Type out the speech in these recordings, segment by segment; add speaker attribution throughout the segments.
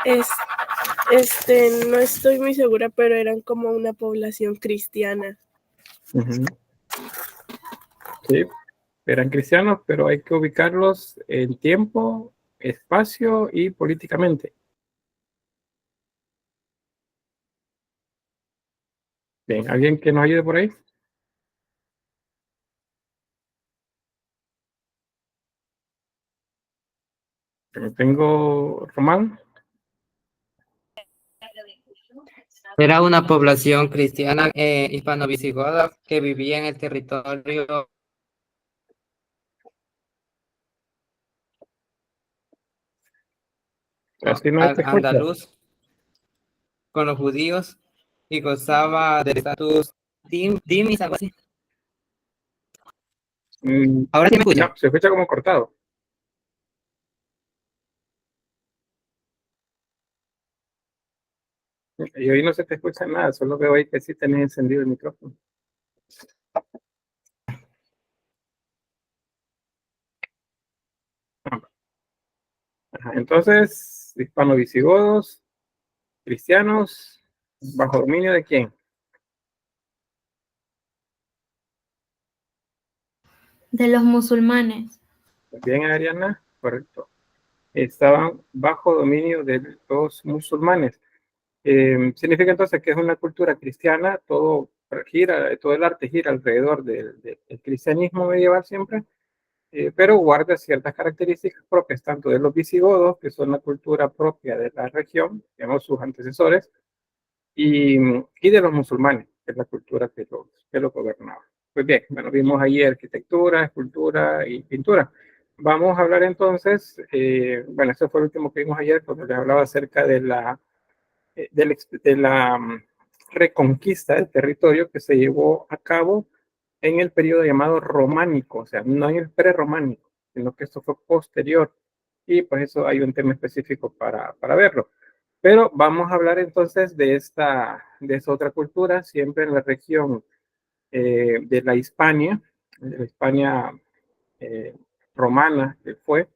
Speaker 1: Es, no estoy muy segura, pero eran como una población cristiana.
Speaker 2: Sí, eran cristianos, pero hay que ubicarlos en tiempo, espacio y políticamente. Bien, ¿alguien que nos ayude por ahí? Tengo Román.
Speaker 3: Era una población cristiana hispano-visigoda que vivía en el territorio
Speaker 2: Así no te escucha.
Speaker 3: andaluz con los judíos y gozaba del estatus dimis, algo así. Ahora sí me escucha.
Speaker 2: No, se escucha como cortado. Y hoy no se te escucha nada, solo veo ahí que sí tenés encendido el micrófono. Ajá, entonces, hispano-visigodos, cristianos, ¿bajo dominio de quién?
Speaker 4: De los musulmanes.
Speaker 2: Bien, Ariana, correcto. Estaban bajo dominio de los musulmanes. Significa entonces que es una cultura cristiana, todo el arte gira alrededor del cristianismo medieval siempre, pero guarda ciertas características propias tanto de los visigodos, que son la cultura propia de la región, digamos sus antecesores, y de los musulmanes, que es la cultura que los gobernaba. Pues bien, bueno, vimos ahí arquitectura, escultura y pintura. Vamos a hablar entonces, bueno, eso fue el último que vimos ayer, cuando les hablaba acerca de la reconquista del territorio que se llevó a cabo en el periodo llamado románico, o sea, no en el prerrománico, sino que esto fue posterior. Y pues eso hay un tema específico para verlo. Pero vamos a hablar entonces de esta otra cultura, siempre en la región de la Hispania eh, romana que fue,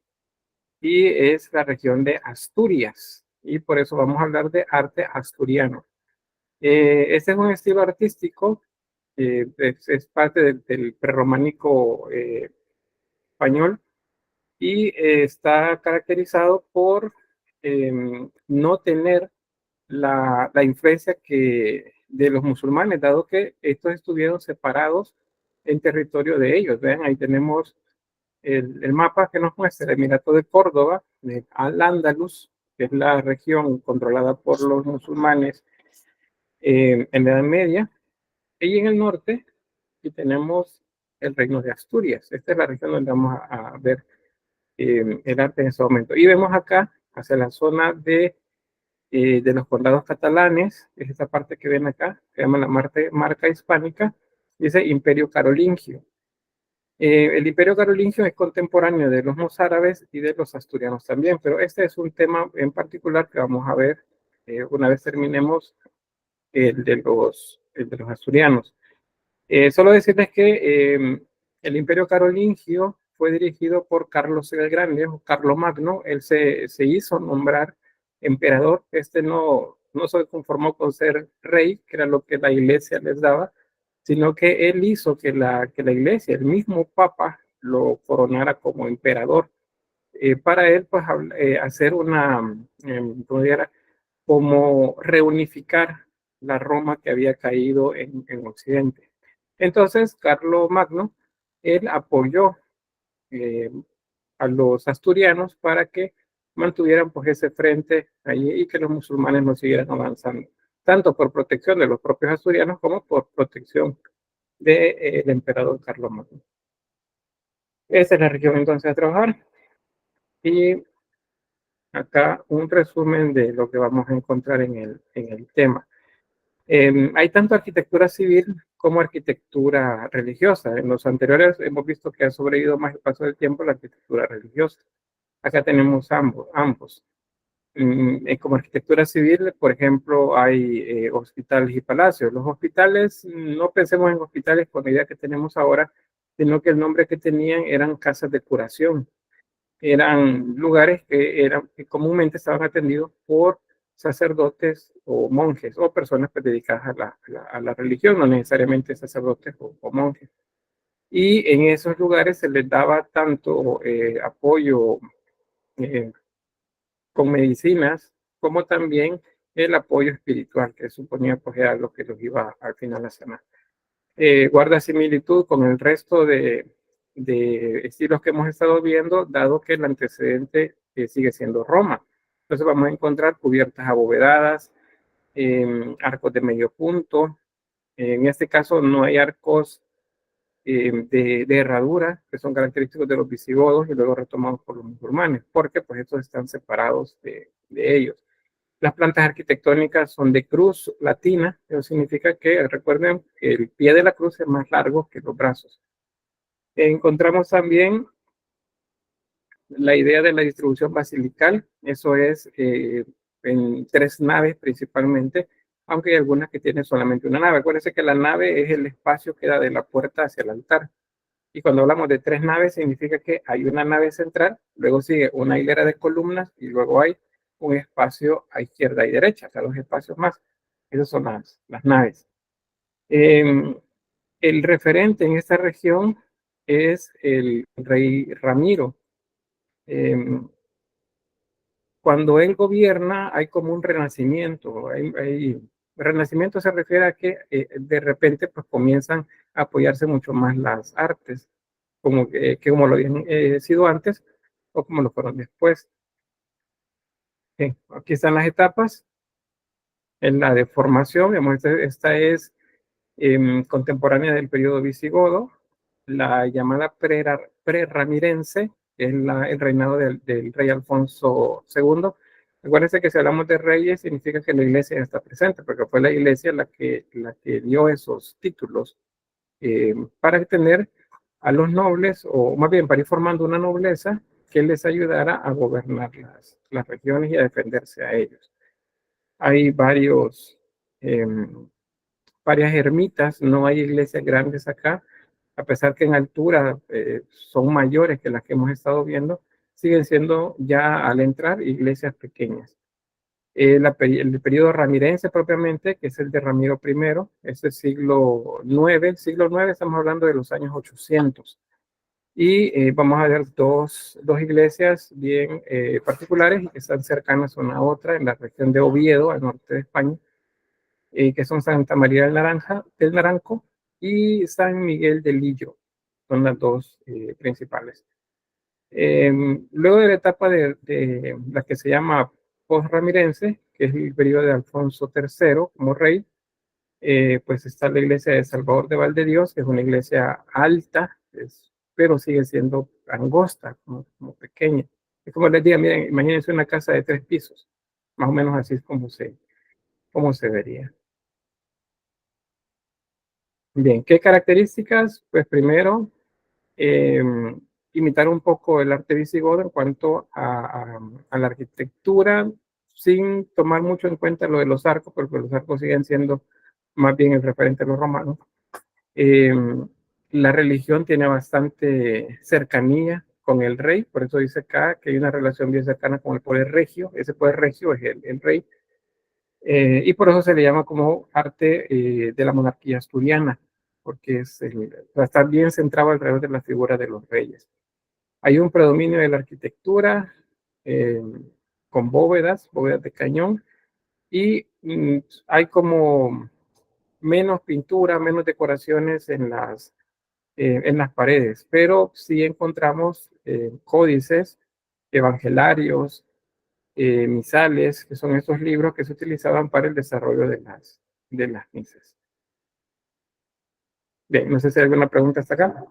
Speaker 2: y es la región de Asturias. Y por eso vamos a hablar de arte asturiano. Este es un estilo artístico, es parte del prerrománico español y está caracterizado por no tener la influencia de los musulmanes, dado que estos estuvieron separados en territorio de ellos. Vean, ahí tenemos el mapa que nos muestra el Emirato de Córdoba, de Al-Ándalus, que es la región controlada por los musulmanes en la Edad Media, y en el norte aquí tenemos el Reino de Asturias. Esta es la región donde vamos a ver el arte en ese momento. Y vemos acá, hacia la zona de los condados catalanes, es esta parte que ven acá, se llama la marca hispánica, dice Imperio Carolingio. El Imperio Carolingio es contemporáneo de los mozárabes y de los asturianos también, pero este es un tema en particular que vamos a ver una vez terminemos el de los asturianos. Solo decirles que el Imperio Carolingio fue dirigido por Carlos el Grande, o Carlomagno. Él se hizo nombrar emperador. No se conformó con ser rey, que era lo que la iglesia les daba, sino que él hizo que la iglesia, el mismo papa, lo coronara como emperador. Para él, pues, hacer como reunificar la Roma que había caído en Occidente. Entonces, Carlomagno, él apoyó eh, a los asturianos para que mantuvieran pues ese frente allí y que los musulmanes no siguieran avanzando, tanto por protección de los propios asturianos como por protección del emperador Carlomagno. Esa es la región entonces a trabajar y acá un resumen de lo que vamos a encontrar en el tema. Hay tanto arquitectura civil como arquitectura religiosa. En los anteriores hemos visto que ha sobrevivido más el paso del tiempo la arquitectura religiosa. Acá tenemos ambos. Como arquitectura civil, por ejemplo, hay hospitales y palacios. Los hospitales, no pensemos en hospitales con la idea que tenemos ahora, sino que el nombre que tenían eran casas de curación. eran lugares que comúnmente estaban atendidos por sacerdotes o monjes o personas pues, dedicadas a la religión, no necesariamente sacerdotes o monjes. Y en esos lugares se les daba tanto apoyo con medicinas como también el apoyo espiritual, que suponía pues era lo que los iba al final a sanar. Guarda similitud con el resto de estilos que hemos estado viendo, dado que el antecedente sigue siendo Roma. Entonces vamos a encontrar cubiertas abovedadas, arcos de medio punto. En este caso no hay arcos de herradura, que son característicos de los visigodos y luego retomados por los musulmanes, porque pues estos están separados de ellos. Las plantas arquitectónicas son de cruz latina, eso significa que, recuerden, el pie de la cruz es más largo que los brazos. Encontramos también la idea de la distribución basilical, eso es en 3 naves principalmente, aunque hay algunas que tienen solamente una nave. Acuérdense que la nave es el espacio que da de la puerta hacia el altar. Y cuando hablamos de 3 naves, significa que hay una nave central, luego sigue una hilera de columnas y luego hay un espacio a izquierda y derecha, o sea, 2 espacios más. Esas son las naves. El referente en esta región es el rey Ramiro. Cuando él gobierna, hay como un renacimiento. Renacimiento se refiere a que de repente pues, comienzan a apoyarse mucho más las artes, como lo habían sido antes o como lo fueron después. Aquí están las etapas. En la de formación, digamos, esta es contemporánea del periodo visigodo, la llamada prerramirense, es el reinado del rey Alfonso II. Acuérdense que si hablamos de reyes, significa que la iglesia ya está presente, porque fue la iglesia la que dio esos títulos para tener a los nobles, o más bien para ir formando una nobleza que les ayudara a gobernar las regiones y a defenderse a ellos. Hay varias ermitas, no hay iglesias grandes acá, a pesar que en altura son mayores que las que hemos estado viendo, siguen siendo ya al entrar iglesias pequeñas. El periodo ramirense propiamente, que es el de Ramiro I, es el siglo IX. Siglo IX estamos hablando de los años 800. Y vamos a ver dos iglesias bien particulares y que están cercanas una a otra en la región de Oviedo, al norte de España, que son Santa María del Naranco y San Miguel del Lillo. Son las 2 principales. Luego de la etapa de la que se llama post-ramirense, que es el periodo de Alfonso III como rey, pues está la iglesia de Salvador de Valdedios, que es una iglesia alta, pero sigue siendo angosta, como pequeña. Es como les digo, miren, imagínense una casa de 3 pisos, más o menos así es como se vería. Bien, ¿qué características? Pues primero, imitar un poco el arte visigodo en cuanto a la arquitectura, sin tomar mucho en cuenta lo de los arcos, porque los arcos siguen siendo más bien el referente de los romanos. La religión tiene bastante cercanía con el rey, por eso dice acá que hay una relación bien cercana con el poder regio. Ese poder regio es el rey, y por eso se le llama como arte de la monarquía asturiana, porque está bien centrado alrededor de la figura de los reyes. Hay un predominio de la arquitectura con bóvedas de cañón, y hay como menos pintura, menos decoraciones en las paredes, pero sí encontramos códices, evangelarios, misales, que son esos libros que se utilizaban para el desarrollo de las misas. Bien, no sé si hay alguna pregunta hasta acá.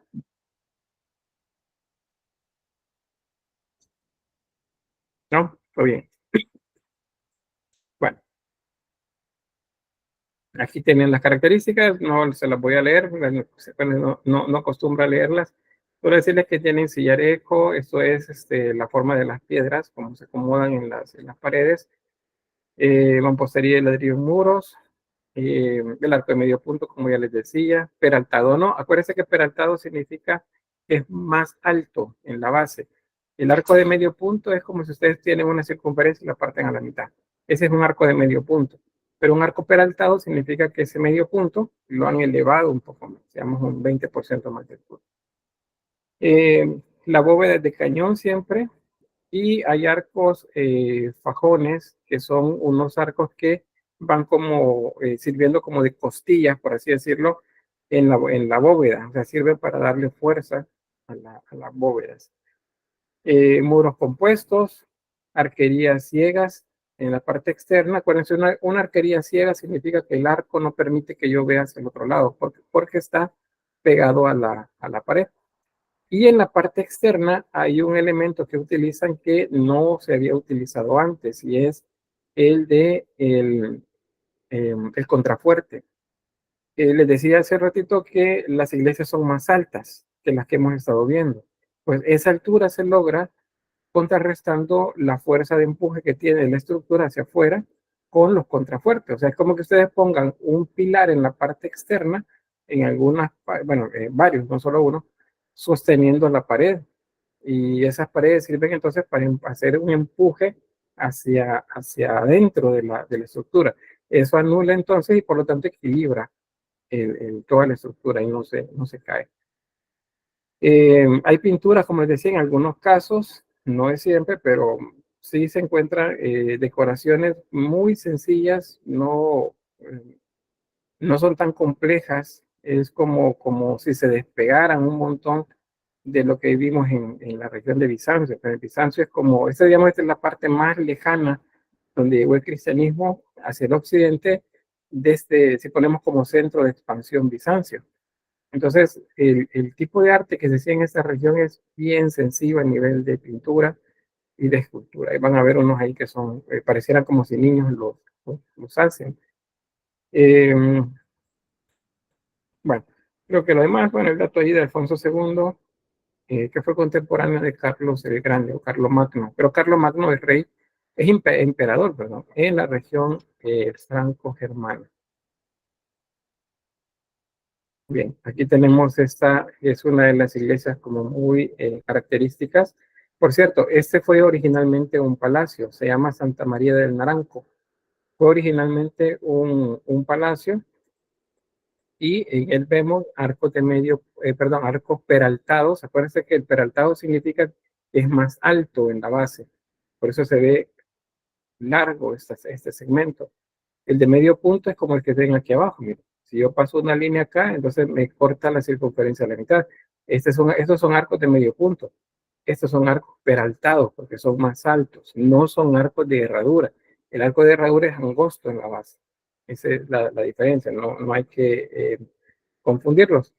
Speaker 2: ¿No? Todo bien. Bueno, aquí tienen las características, no se las voy a leer, no acostumbro a leerlas. Solo decirles que tienen sillarejo, esto es la forma de las piedras, como se acomodan en las paredes, mampostería de ladrillo en muros, el arco de medio punto, como ya les decía, peraltado no. Acuérdense que peraltado significa que es más alto en la base. El arco de medio punto es como si ustedes tienen una circunferencia y la parten a la mitad. Ese es un arco de medio punto. Pero un arco peraltado significa que ese medio punto lo han elevado un poco más, digamos un 20% más del punto. La bóveda es de cañón siempre, y hay arcos fajones, que son unos arcos que van como sirviendo como de costillas, por así decirlo, en la bóveda. O sea, sirven para darle fuerza a las bóvedas. Muros compuestos, arquerías ciegas en la parte externa. Acuérdense, una arquería ciega significa que el arco no permite que yo vea hacia el otro lado, porque está pegado a la pared. Y en la parte externa hay un elemento que utilizan que no se había utilizado antes, y es el de el contrafuerte. Les decía hace ratito que las iglesias son más altas que las que hemos estado viendo. Pues esa altura se logra contrarrestando la fuerza de empuje que tiene la estructura hacia afuera con los contrafuertes. O sea, es como que ustedes pongan un pilar en la parte externa, en algunas, bueno, varios, no solo uno, sosteniendo la pared. Y esas paredes sirven entonces para hacer un empuje hacia adentro de la estructura. Eso anula entonces y por lo tanto equilibra toda la estructura y no se cae. Hay pinturas, como les decía, en algunos casos, no es siempre, pero sí se encuentran decoraciones muy sencillas, no son tan complejas. Es como si se despegaran un montón de lo que vivimos en la región de Bizancio. Pero Bizancio es como, digamos, esta es la parte más lejana donde llegó el cristianismo hacia el occidente, desde, si ponemos como centro de expansión Bizancio. Entonces, el tipo de arte que se hacía en esta región es bien sencillo a nivel de pintura y de escultura. Y van a ver unos ahí que son, parecieran como si niños los hacen. Bueno, creo que lo demás, bueno, el dato ahí de Alfonso II, que fue contemporáneo de Carlos el Grande o Carlos Magno. Pero Carlos Magno es rey, es emperador, perdón, en la región franco-germana. Bien, aquí tenemos esta, es una de las iglesias como muy características. Por cierto, este fue originalmente un palacio, se llama Santa María del Naranco. Fue originalmente un palacio, y en él vemos arcos de medio, perdón, arcos peraltados. Acuérdense que el peraltado significa que es más alto en la base, por eso se ve largo este segmento. El de medio punto es como el que ven aquí abajo. Miren. Si yo paso una línea acá, entonces me corta la circunferencia a la mitad. Estos son arcos de medio punto. Estos son arcos peraltados porque son más altos. No son arcos de herradura. El arco de herradura es angosto en la base. Esa es la diferencia. No hay que confundirlos.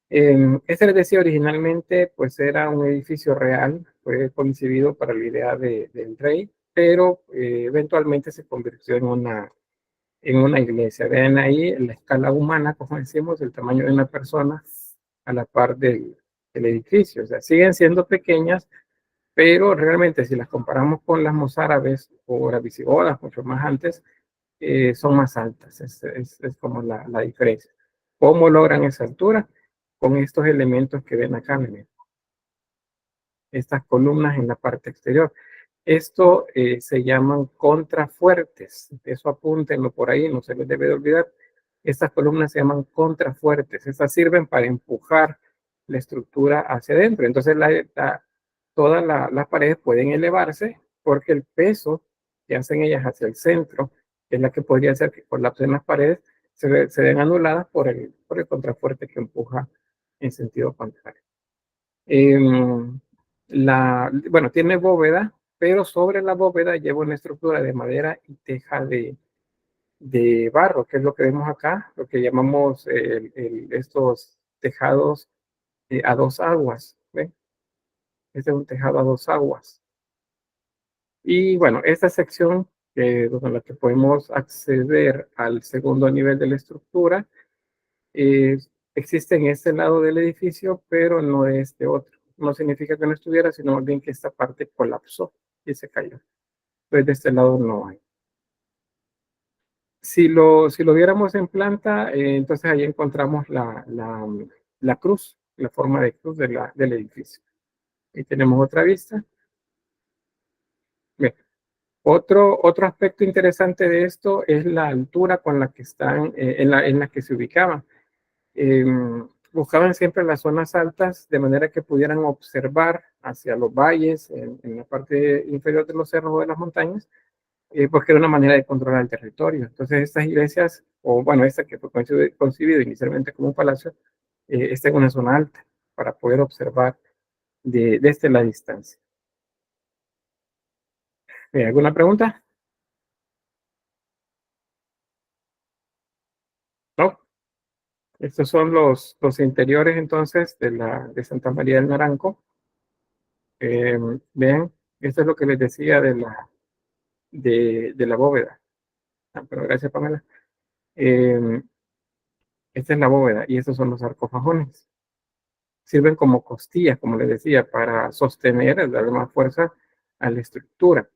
Speaker 2: Este, les decía, originalmente pues era un edificio real. Fue concebido para la idea del rey, pero eventualmente se convirtió en una iglesia. Vean ahí la escala humana, como decimos, el tamaño de una persona a la par del edificio. O sea, siguen siendo pequeñas, pero realmente si las comparamos con las mozárabes o las visigodas, mucho más antes, son más altas. Es como la diferencia. ¿Cómo logran esa altura? Con estos elementos que ven acá, miren. Estas columnas en la parte exterior. Esto se llaman contrafuertes. Eso apúntenlo por ahí, no se les debe de olvidar. Estas columnas se llaman contrafuertes. Estas sirven para empujar la estructura hacia adentro. Entonces, todas las paredes pueden elevarse porque el peso que hacen ellas hacia el centro, que es la que podría hacer que colapsen las paredes, se ven anuladas por el contrafuerte que empuja en sentido contrario. Bueno, tiene bóveda, pero sobre la bóveda lleva una estructura de madera y teja de barro, que es lo que vemos acá, lo que llamamos estos tejados a dos aguas. ¿Ven? Este es un tejado a dos aguas. Y bueno, esta sección donde la que podemos acceder al segundo nivel de la estructura existe en este lado del edificio, pero no de este otro. No significa que no estuviera, sino más bien que esta parte colapsó y se cayó. Entonces de este lado no hay. Si lo viéramos en planta, entonces ahí encontramos la cruz, la forma de cruz del edificio. Ahí tenemos otra vista. Bien. Otro aspecto interesante de esto es la altura con la que están, en la que se ubicaban. Buscaban siempre las zonas altas de manera que pudieran observar hacia los valles, en la parte inferior de los cerros o de las montañas, porque era una manera de controlar el territorio. Entonces estas iglesias, o bueno, esta que fue concebido inicialmente como un palacio, está en una zona alta para poder observar desde la distancia. ¿Alguna pregunta? ¿No? Estos son los interiores entonces de Santa María del Naranco. Vean, esto es lo que les decía de la bóveda. Pero gracias, Pamela. Esta es la bóveda y estos son los sarcofajones. Sirven como costillas, como les decía, para sostener, darle más fuerza a la estructura.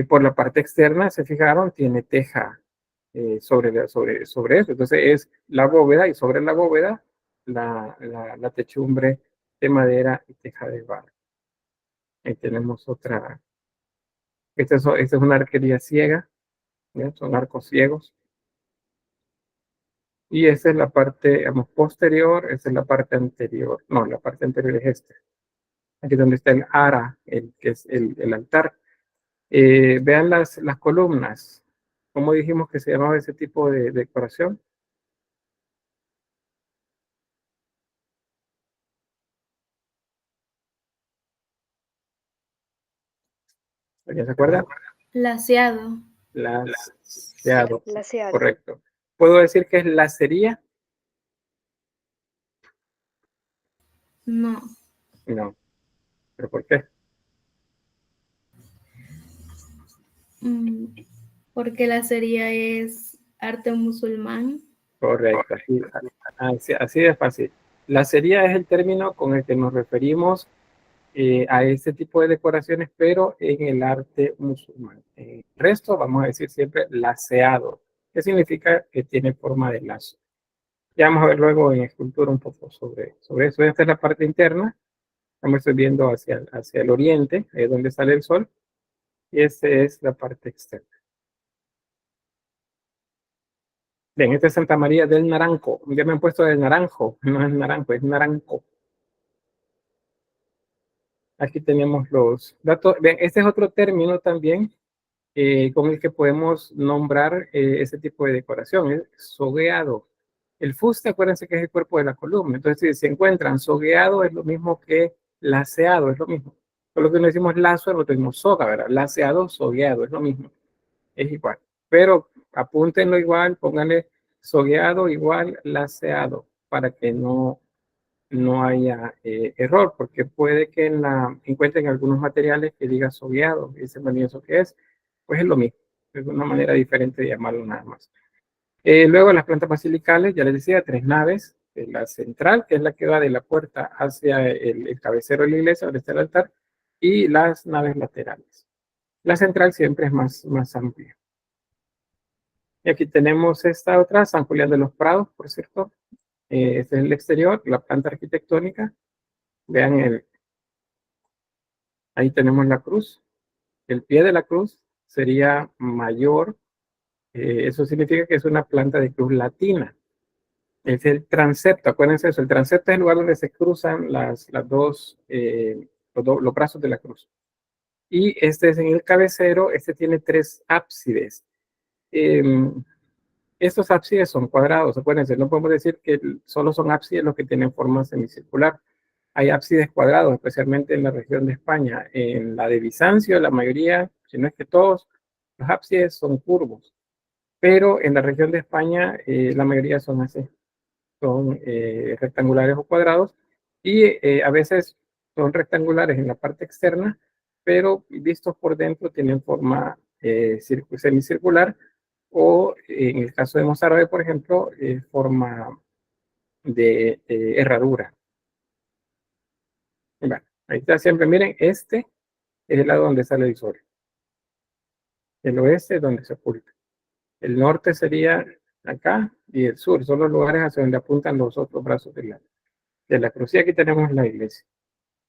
Speaker 2: Por la parte externa, se fijaron, tiene teja sobre eso. Entonces es la bóveda y sobre la bóveda la techumbre de madera y teja de barro. Ahí tenemos otra. Esta es una arquería ciega, ¿ya? Son arcos ciegos. Y esa es la parte, digamos, posterior, esa es la parte anterior. No, la parte anterior es esta. Aquí donde está el ara, que es el altar. Vean las columnas. ¿Cómo dijimos que se llamaba ese tipo de decoración? ¿Alguien se acuerda?
Speaker 4: Laseado.
Speaker 2: Laseado.
Speaker 5: Laseado.
Speaker 2: Correcto. ¿Puedo decir que es lacería?
Speaker 4: No.
Speaker 2: No. ¿Pero por qué?
Speaker 4: Porque lacería es arte musulmán.
Speaker 2: Correcto. Así de fácil. Lacería es el término con el que nos referimos a este tipo de decoraciones, pero en el arte musulmán. En el resto vamos a decir siempre laceado, que significa que tiene forma de lazo. Ya vamos a ver luego en escultura un poco sobre eso. Esta es la parte interna. Estamos viendo hacia el oriente, ahí es donde sale el sol, y esta es la parte externa. Bien, esta es Santa María del Naranco. Ya me han puesto del Naranjo, no es Naranjo, es Naranco. Aquí tenemos los datos. Bien, este es otro término también con el que podemos nombrar ese tipo de decoración, es sogueado. El fuste, acuérdense que es el cuerpo de la columna. Entonces, si se encuentran sogueado, es lo mismo que laceado, es lo mismo. Solo que no decimos lazo, lo tenemos soga, ¿verdad? Laceado, sogueado, es lo mismo. Es igual. Pero apúntenlo igual, pónganle sogueado igual laceado, para que no haya error, porque puede que encuentren algunos materiales que diga sogueado, y dicen, bueno, ¿y eso qué es? Pues es lo mismo, es una manera diferente de llamarlo nada más. Luego las plantas basilicales, ya les decía, 3 naves, la central, que es la que va de la puerta hacia el cabecero de la iglesia, donde está el altar, y las naves laterales. La central siempre es más amplia. Y aquí tenemos esta otra, San Julián de los Prados, por cierto. Este es el exterior, la planta arquitectónica. Vean, ahí tenemos la cruz. El pie de la cruz sería mayor. Eso significa que es una planta de cruz latina. Es el transepto, acuérdense eso. El transepto es el lugar donde se cruzan los brazos de la cruz. Y este es en el cabecero, este tiene 3 ábsides. Estos ábsides son cuadrados, acuérdense, no podemos decir que solo son ábsides los que tienen forma semicircular. Hay ábsides cuadrados, especialmente en la región de España. En la de Bizancio, la mayoría, si no es que todos, los ábsides son curvos. Pero en la región de España, la mayoría son así. Son rectangulares o cuadrados. Y a veces son rectangulares en la parte externa, pero vistos por dentro tienen forma semicircular. O en el caso de mozárabe, por ejemplo, forma de herradura. Bueno, ahí está siempre, miren, este es el lado donde sale el sol. El oeste es donde se oculta. El norte sería acá y el sur son los lugares hacia donde apuntan los otros brazos de la cruz. Y aquí tenemos la iglesia.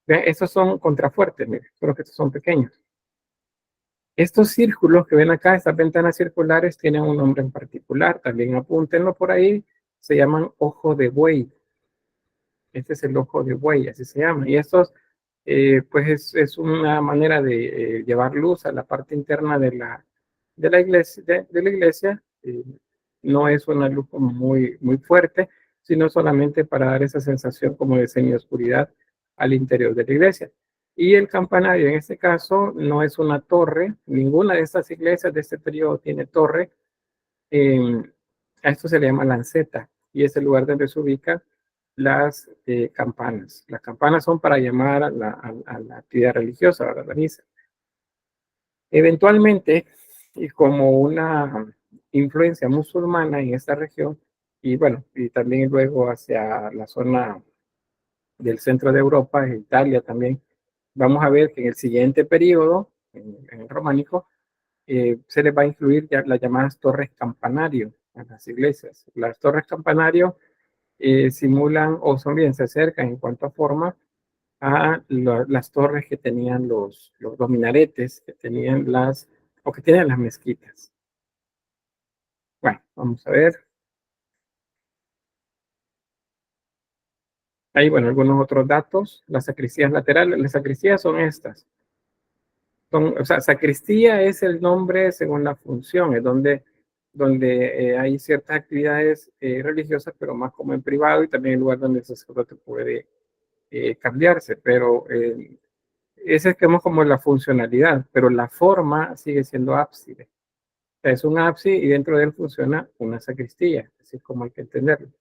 Speaker 2: Vean, estos son contrafuertes, miren, solo que estos son pequeños. Estos círculos que ven acá, estas ventanas circulares, tienen un nombre en particular. También apúntenlo por ahí. Se llaman ojo de buey. Este es el ojo de buey, así se llama. Y estos, pues es una manera de llevar luz a la parte interna de la iglesia. De la iglesia. No es una luz como muy fuerte, sino solamente para dar esa sensación como de semioscuridad al interior de la iglesia. Y el campanario, en este caso, no es una torre. Ninguna de estas iglesias de este periodo tiene torre. A esto se le llama lanceta y es el lugar donde se ubican las campanas. Las campanas son para llamar a la actividad religiosa, a la misa. Eventualmente, y como una influencia musulmana en esta región, y bueno, y también luego hacia la zona del centro de Europa, Italia también, vamos a ver que en el siguiente periodo, en el románico, se les va a incluir ya las llamadas torres campanario a las iglesias. Las torres campanario simulan o son bien, se acercan en cuanto a forma a las torres que tenían los minaretes, que tenían o que tienen las mezquitas. Bueno, vamos a ver. Ahí, bueno, algunos otros datos. Las sacristías laterales, las sacristías son estas. O sea, sacristía es el nombre según la función, es donde hay ciertas actividades religiosas, pero más como en privado y también el lugar donde el sacerdote puede cambiarse, pero ese es como la funcionalidad, pero la forma sigue siendo ábside. O sea, es un ábside y dentro de él funciona una sacristía, así como hay que entenderlo.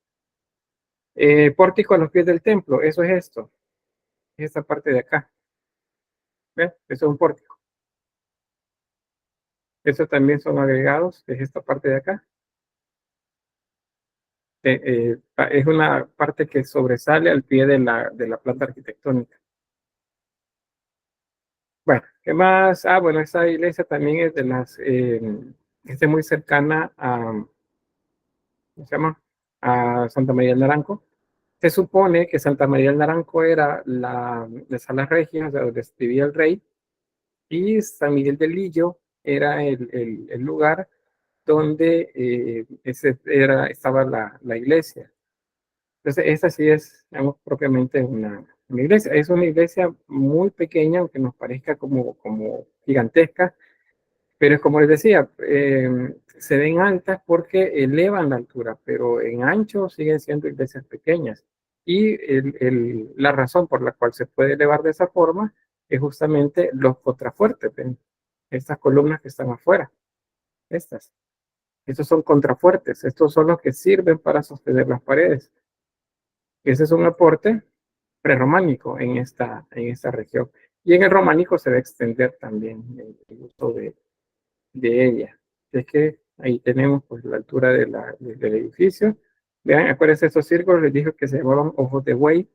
Speaker 2: Pórtico a los pies del templo, eso es esto, es esta parte de acá. ¿Ven? Eso es un pórtico. Eso también son agregados, es esta parte de acá. Es una parte que sobresale al pie de la planta arquitectónica. Bueno, ¿qué más? Bueno, esta iglesia también es de las, es muy cercana ¿cómo se llama? A Santa María del Naranco. Se supone que Santa María del Naranco era la de Salas Regias, donde vivía el rey, y San Miguel del Lillo era el lugar donde estaba la iglesia. Entonces, esta sí es, digamos, propiamente una iglesia. Es una iglesia muy pequeña, aunque nos parezca como gigantesca, pero es como les decía, se ven altas porque elevan la altura, pero en ancho siguen siendo iglesias pequeñas. Y la razón por la cual se puede elevar de esa forma es justamente los contrafuertes, ¿ven? Estas columnas que están afuera, estas. Estos son contrafuertes, estos son los que sirven para sostener las paredes. Ese es un aporte prerrománico en esta región. Y en el románico se va a extender también el uso de ella. Es que ahí tenemos pues la altura del edificio. Vean, acuérdense, estos círculos les dije que se llamaban ojos de buey.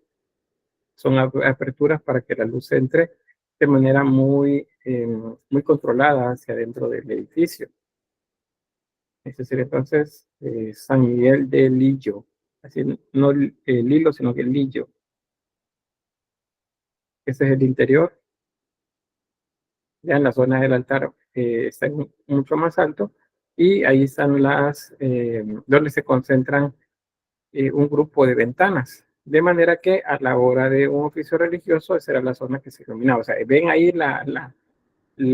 Speaker 2: Son aperturas para que la luz entre de manera muy controlada hacia adentro del edificio. Este sería entonces San Miguel de Lillo. Así, no Lilo, sino que Lillo. Ese es el interior. Ya en la zona del altar está mucho más alto y ahí están donde se concentran un grupo de ventanas, de manera que a la hora de un oficio religioso esa era la zona que se iluminaba. O sea, ven ahí la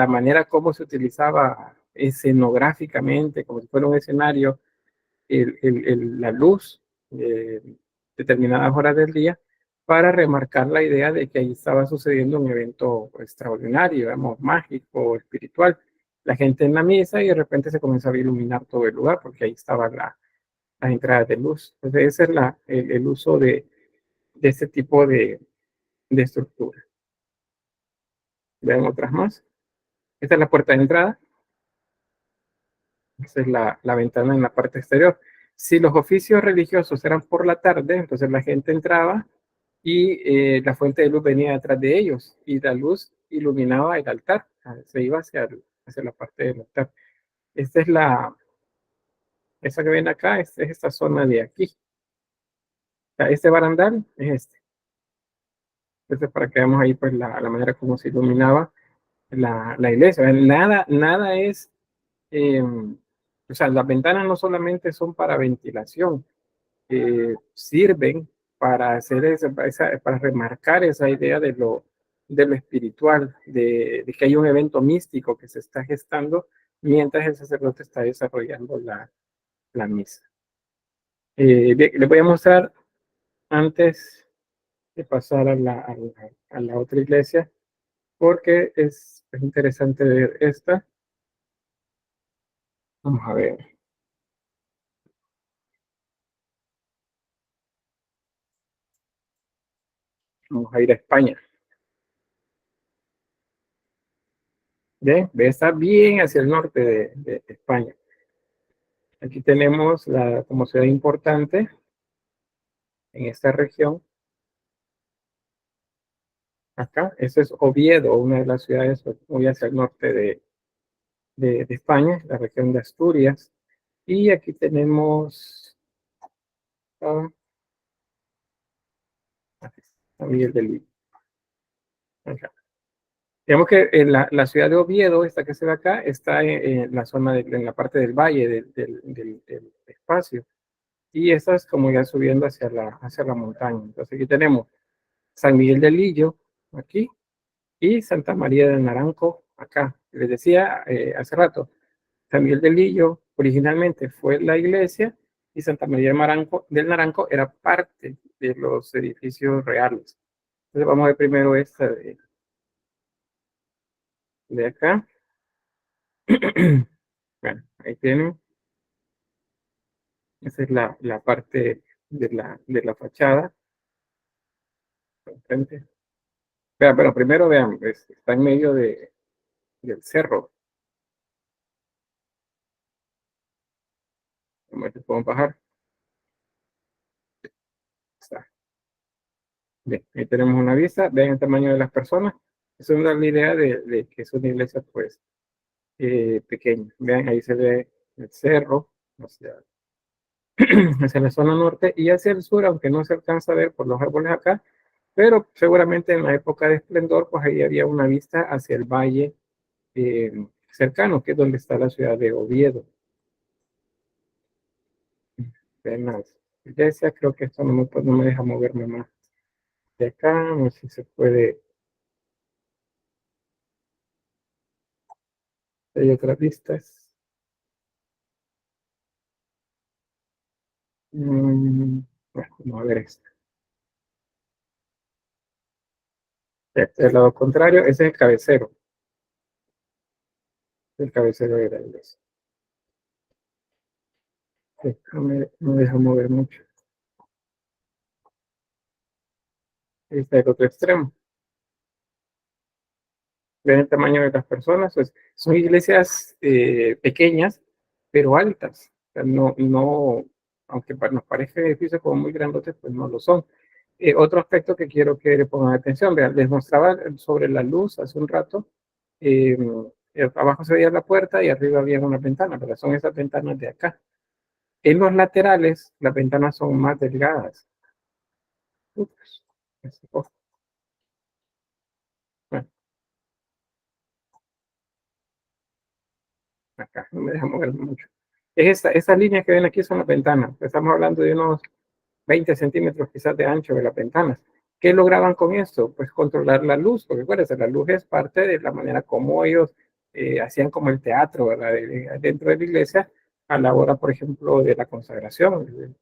Speaker 2: manera como se utilizaba escenográficamente, como si fuera un escenario, la luz determinadas horas del día para remarcar la idea de que ahí estaba sucediendo un evento extraordinario, digamos, mágico, espiritual. La gente en la misa y de repente se comenzaba a iluminar todo el lugar porque ahí estaban las entradas de luz. Entonces ese es el uso de este tipo de estructura. Vean otras más. Esta es la puerta de entrada. Esa es la ventana en la parte exterior. Si los oficios religiosos eran por la tarde, entonces la gente entraba y la fuente de luz venía detrás de ellos y la luz iluminaba el altar, se iba hacia la parte del altar. Esta es esa que ven acá, esta es esta zona de aquí. Este barandal es este. Entonces, para que veamos ahí pues la manera como se iluminaba la iglesia. Nada es, o sea, las ventanas no solamente son para ventilación, sirven para hacer para remarcar esa idea de lo espiritual, de que hay un evento místico que se está gestando mientras el sacerdote está desarrollando la misa. Bien, les voy a mostrar antes de pasar a la otra iglesia, porque es interesante ver esta. Vamos a ver. Vamos a ir a España. ¿Ve? Está bien hacia el norte de España. Aquí tenemos como ciudad importante en esta región. Acá, ese es Oviedo, una de las ciudades muy hacia el norte de España, la región de Asturias. Y aquí tenemos San Miguel del Lí. Acá. Digamos que la ciudad de Oviedo, esta que se ve acá, está en la zona, en la parte del valle del espacio. Y esta es como ya subiendo hacia la montaña. Entonces aquí tenemos San Miguel del Lillo, aquí, y Santa María del Naranco, acá. Les decía hace rato, San Miguel del Lillo originalmente fue la iglesia y Santa María del Naranco era parte de los edificios reales. Entonces vamos a ver primero esta de acá. Bueno, ahí tienen. Esa es la parte de la fachada. Enfrente. Vean, pero primero vean, está en medio del cerro. Como se pueden bajar. Está. Bien, ahí tenemos una vista. Vean el tamaño de las personas. Eso nos da la idea de que es una iglesia, pues, pequeña. Vean, ahí se ve el cerro hacia, hacia la zona norte y hacia el sur, aunque no se alcanza a ver por los árboles acá, pero seguramente en la época de esplendor, pues ahí había una vista hacia el valle cercano, que es donde está la ciudad de Oviedo. Ven las iglesias, creo que esto no me deja moverme más de acá, no sé si se puede. Hay otras vistas. Bueno, vamos a ver esta. Este es el lado contrario, ese es el cabecero. El cabecero de la iglesia. Sí, no me deja mover mucho. Ahí está el otro extremo. Ven el tamaño de las personas. Pues, son iglesias pequeñas, pero altas. O sea, no, aunque nos parezcan edificios como muy grandotes, pues no lo son. Otro aspecto que quiero que le pongan atención, vean, les mostraba sobre la luz hace un rato. Abajo se veía la puerta y arriba había una ventana, pero son esas ventanas de acá. En los laterales, las ventanas son más delgadas. Ups, bueno, acá, no me deja mover mucho. Estas líneas que ven aquí son las ventanas. Estamos hablando de unos 20 centímetros quizás de ancho de las ventanas. ¿Qué lograban con esto? Pues controlar la luz, porque acuérdense, la luz es parte de la manera como ellos hacían como el teatro, ¿verdad? Dentro de la iglesia, a la hora, por ejemplo, de la consagración.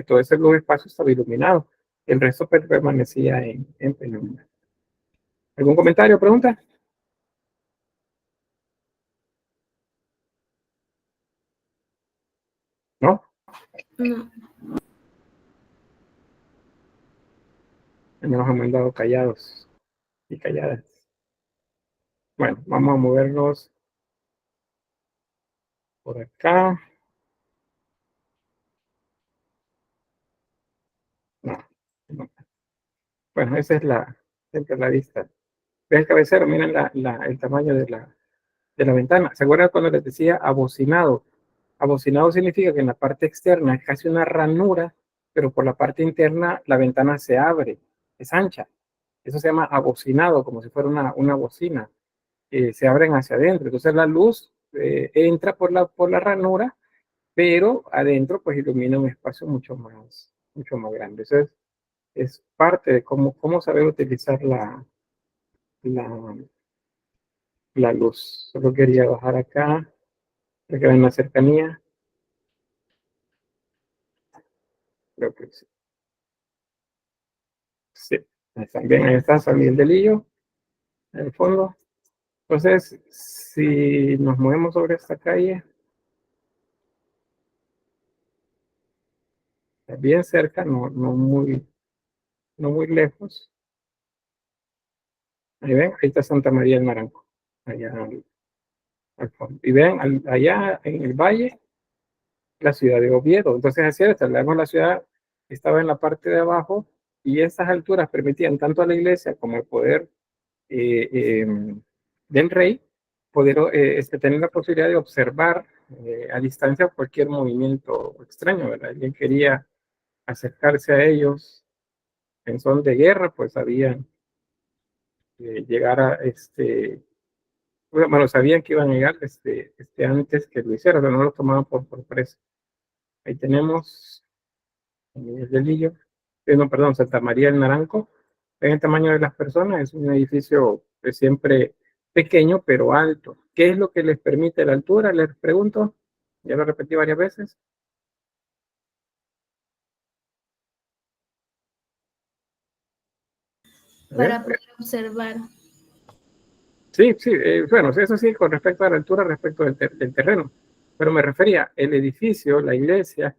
Speaker 2: Todo ese luz espacio estaba iluminado. El resto permanecía en penumbra. ¿Algún comentario o pregunta? ¿No?
Speaker 4: No.
Speaker 2: Nos han mandado callados y calladas. Bueno, vamos a movernos por acá. No. Bueno, esa es la vista. Ve el cabecero, miren el tamaño de la ventana. ¿Se acuerdan cuando les decía abocinado? Abocinado significa que en la parte externa es casi una ranura, pero por la parte interna la ventana se abre, es ancha. Eso se llama abocinado, como si fuera una bocina. Se abren hacia adentro. Entonces la luz entra por la ranura, pero adentro pues ilumina un espacio mucho más grande. Eso es parte de cómo saber utilizar la, la luz. Solo quería bajar acá, porque en la cercanía. Creo que sí. Sí, también ahí está San Miguel del Lillo, en el fondo. Entonces, si nos movemos sobre esta calle, bien cerca, no muy lejos. Ahí ven, ahí está Santa María del Naranco, allá al fondo. Y ven, allá en el valle, la ciudad de Oviedo. Entonces, así es, la ciudad estaba en la parte de abajo y esas alturas permitían tanto a la iglesia como el poder eh, eh, del rey poder tener la posibilidad de observar a distancia cualquier movimiento extraño, ¿verdad? Alguien quería acercarse a ellos en son de guerra, pues sabían llegar a bueno, sabían que iban a llegar antes que lo hicieran, pero no lo tomaban por sorpresa. Ahí tenemos el Delillo, no, perdón, Santa María del Naranco. En el tamaño de las personas, es un edificio siempre pequeño pero alto. ¿Qué es lo que les permite la altura? Les pregunto, ya lo repetí varias veces. A ver.
Speaker 4: Para poder observar.
Speaker 2: Sí, sí, bueno, eso sí, con respecto a la altura, respecto del terreno. Pero me refería, el edificio, la iglesia,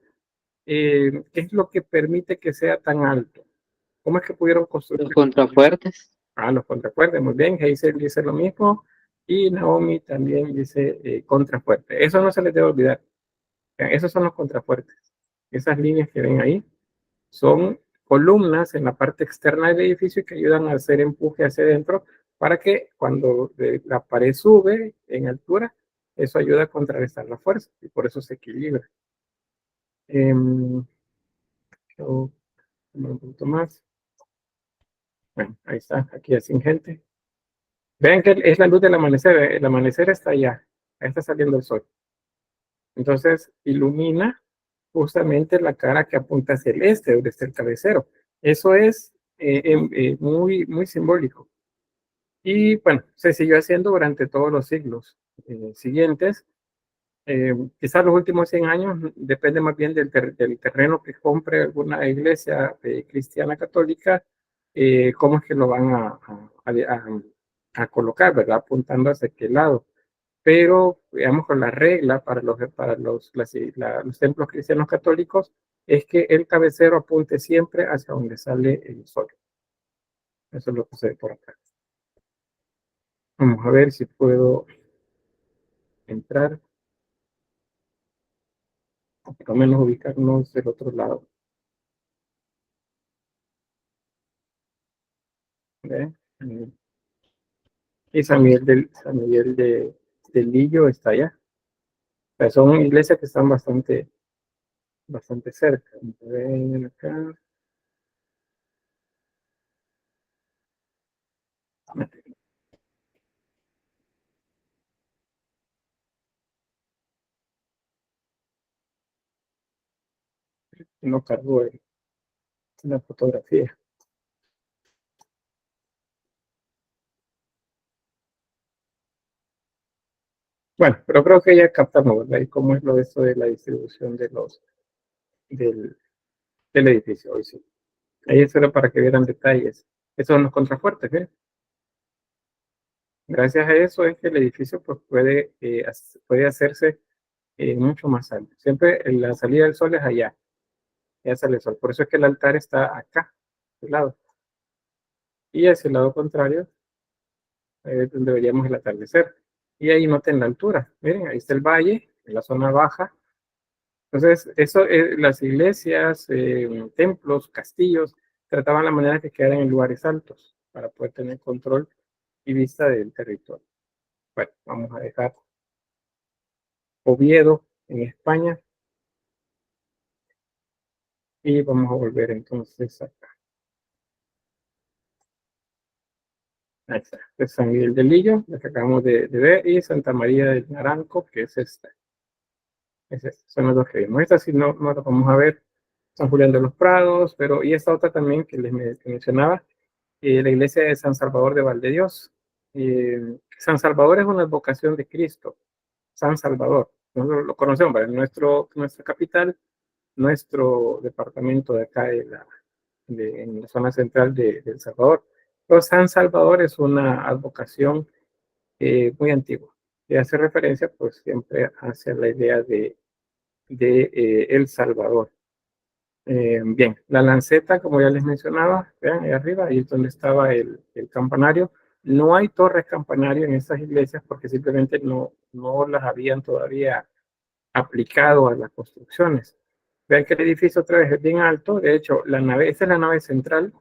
Speaker 2: ¿qué es lo que permite que sea tan alto? ¿Cómo es que pudieron construir?
Speaker 3: Los contrafuertes.
Speaker 2: Los contrafuertes, muy bien. Hazel dice lo mismo. Y Naomi también dice contrafuerte. Eso no se les debe olvidar. Esos son los contrafuertes. Esas líneas que ven ahí son columnas en la parte externa del edificio que ayudan a hacer empuje hacia adentro para que cuando la pared sube en altura, eso ayuda a contrarrestar la fuerza y por eso se equilibra. Un poquito más. Bueno, ahí está, aquí es sin gente. Vean que es la luz del amanecer. El amanecer está allá, ahí está saliendo el sol. Entonces ilumina justamente la cara que apunta hacia el este, donde está el cabecero. Eso es muy simbólico. Y bueno, se siguió haciendo durante todos los siglos siguientes. Quizás los últimos 100 años depende más bien del terreno que compre alguna iglesia cristiana católica, cómo es que lo van a colocar, ¿verdad? Apuntando hacia qué lado. Pero, digamos, con la regla para los templos cristianos católicos es que el cabecero apunte siempre hacia donde sale el sol. Eso es lo que se ve por acá. Vamos a ver si puedo entrar, o por lo menos ubicarnos del otro lado. ¿Ve? Y San Miguel del Lillo está allá. O sea, son iglesias que están bastante cerca. Ven acá. No cargo la fotografía. Bueno, pero creo que ya captamos, ¿verdad? Y cómo es lo de esto de la distribución del, del edificio. Hoy sí. Ahí eso era para que vieran detalles. Esos son los contrafuertes, ¿eh? Gracias a eso es que el edificio pues, puede hacerse mucho más alto. Siempre la salida del sol es allá. Ya sale el sol. Por eso es que el altar está acá, de lado. Y hacia el lado contrario es donde veríamos el atardecer. Y ahí noten la altura. Miren, ahí está el valle, en la zona baja. Entonces, las iglesias, templos, castillos, trataban la manera que quedaran en lugares altos para poder tener control y vista del territorio. Bueno, vamos a dejar Oviedo en España y vamos a volver entonces acá. Ahí está. De San Miguel del Lillo, la que acabamos de ver, y Santa María del Naranco, que es esta. Son las dos que vimos. Esta sí no la vamos a ver. San Julián de los Prados, pero y esta otra también que mencionaba, la iglesia de San Salvador de Valdedios. San Salvador es una advocación de Cristo. San Salvador. Nosotros lo conocemos, ¿vale? Nuestra capital, nuestro departamento de acá en la zona central de El Salvador. Pero San Salvador es una advocación muy antigua, que hace referencia pues siempre hacia la idea de El Salvador. Bien, la lanceta, como ya les mencionaba, vean ahí arriba, ahí es donde estaba el campanario. No hay torres campanario en estas iglesias porque simplemente no las habían todavía aplicado a las construcciones. Vean que el edificio otra vez es bien alto. De hecho, esta es la nave central.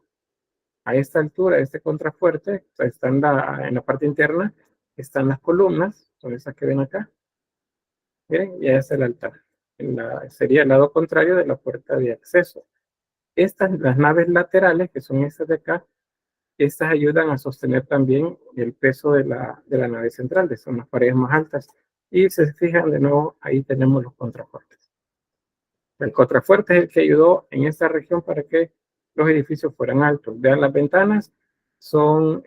Speaker 2: A esta altura, este contrafuerte, o sea, está en la parte interna, están las columnas, son esas que ven acá. Miren, y ahí está el altar. Sería el lado contrario de la puerta de acceso. Las naves laterales, que son estas de acá, estas ayudan a sostener también el peso de la nave central, que son las paredes más altas. Y se fijan de nuevo, ahí tenemos los contrafuertes. El contrafuerte es el que ayudó en esta región para que los edificios fueran altos. Vean, las ventanas son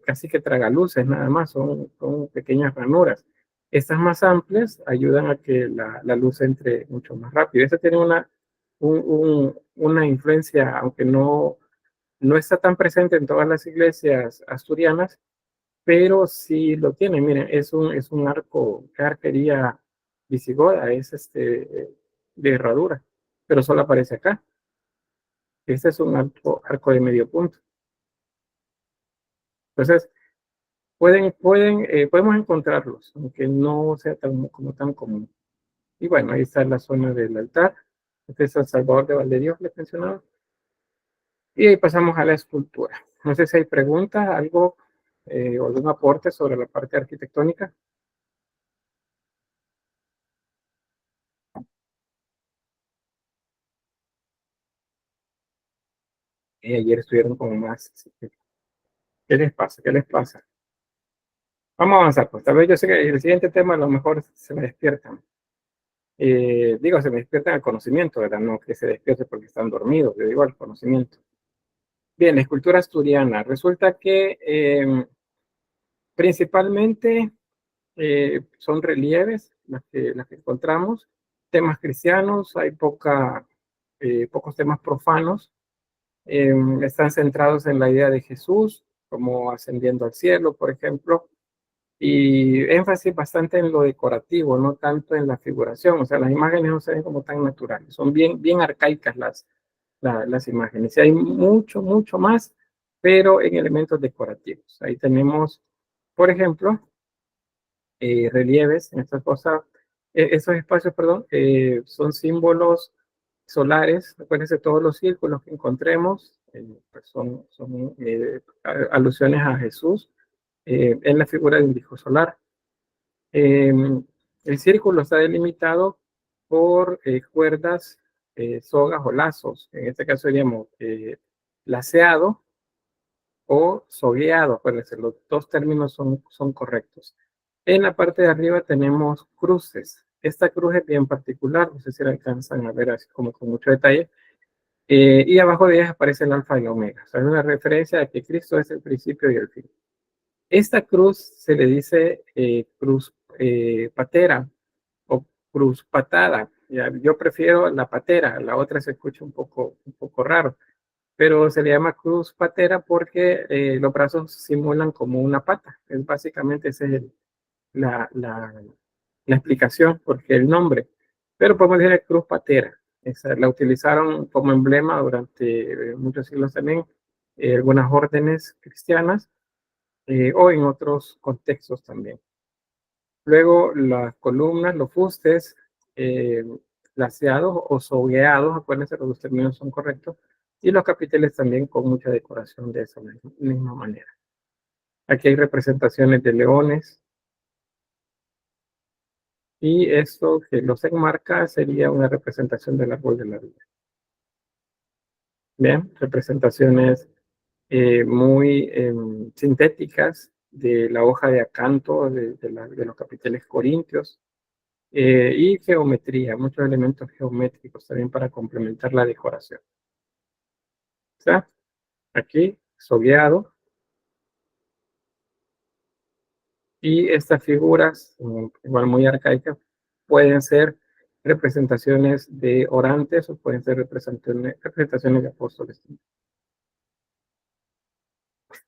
Speaker 2: casi que tragaluces, nada más, son pequeñas ranuras. Estas más amplias ayudan a que la luz entre mucho más rápido. Esta tiene una influencia, aunque no está tan presente en todas las iglesias asturianas, pero sí lo tiene. Miren, es un arco, ¿qué arquería visigoda? Es de herradura, pero solo aparece acá. Este es un arco de medio punto. Entonces, podemos encontrarlos, aunque no sea como tan común. Y bueno, ahí está la zona del altar. Este es San Salvador de Valdedios, les mencionaba. Y ahí pasamos a la escultura. No sé si hay preguntas, algo o algún aporte sobre la parte arquitectónica. Ayer estuvieron como más. ¿Qué les pasa? ¿Qué les pasa? Vamos a avanzar, pues tal vez yo sé que el siguiente tema a lo mejor se me despiertan. Se me despiertan al conocimiento, ¿verdad? No que se despierte porque están dormidos, yo digo al conocimiento. Bien, la escultura asturiana. Resulta que principalmente son relieves las que encontramos, temas cristianos, hay pocos temas profanos, están centrados en la idea de Jesús, como ascendiendo al cielo, por ejemplo, y énfasis bastante en lo decorativo, no tanto en la figuración, o sea, las imágenes no se ven como tan naturales, son bien arcaicas las imágenes, y hay mucho más, pero en elementos decorativos. Ahí tenemos, por ejemplo, relieves en estas cosas, esos espacios, perdón, son símbolos solares. Acuérdense, todos los círculos que encontremos pues son alusiones a Jesús en la figura de un disco solar. El círculo está delimitado por cuerdas, sogas o lazos. En este caso diríamos laceado o sogueado. Acuérdense, los dos términos son correctos. En la parte de arriba tenemos cruces. Esta cruz es bien particular, no sé si la alcanzan a ver así como con mucho detalle. Y abajo de ellas aparece el alfa y la omega. O sea, es una referencia a que Cristo es el principio y el fin. Esta cruz se le dice cruz patera o cruz patada. Ya, yo prefiero la patera, la otra se escucha un poco raro, pero se le llama cruz patera porque los brazos simulan como una pata. Es básicamente esa es la explicación, porque el nombre. Pero podemos decir cruz patera. Esa la utilizaron como emblema durante muchos siglos también algunas órdenes cristianas o en otros contextos también. Luego las columnas, los fustes, laceados o sogueados, acuérdense, los términos son correctos, y los capiteles también con mucha decoración de esa misma manera. Aquí hay representaciones de leones, y esto que los enmarca sería una representación del árbol de la vida. Bien, representaciones muy sintéticas de la hoja de acanto de los capiteles corintios, y geometría, muchos elementos geométricos también para complementar la decoración. O sea, aquí, soleado. Y estas figuras, igual muy arcaicas, pueden ser representaciones de orantes o pueden ser representaciones de apóstoles.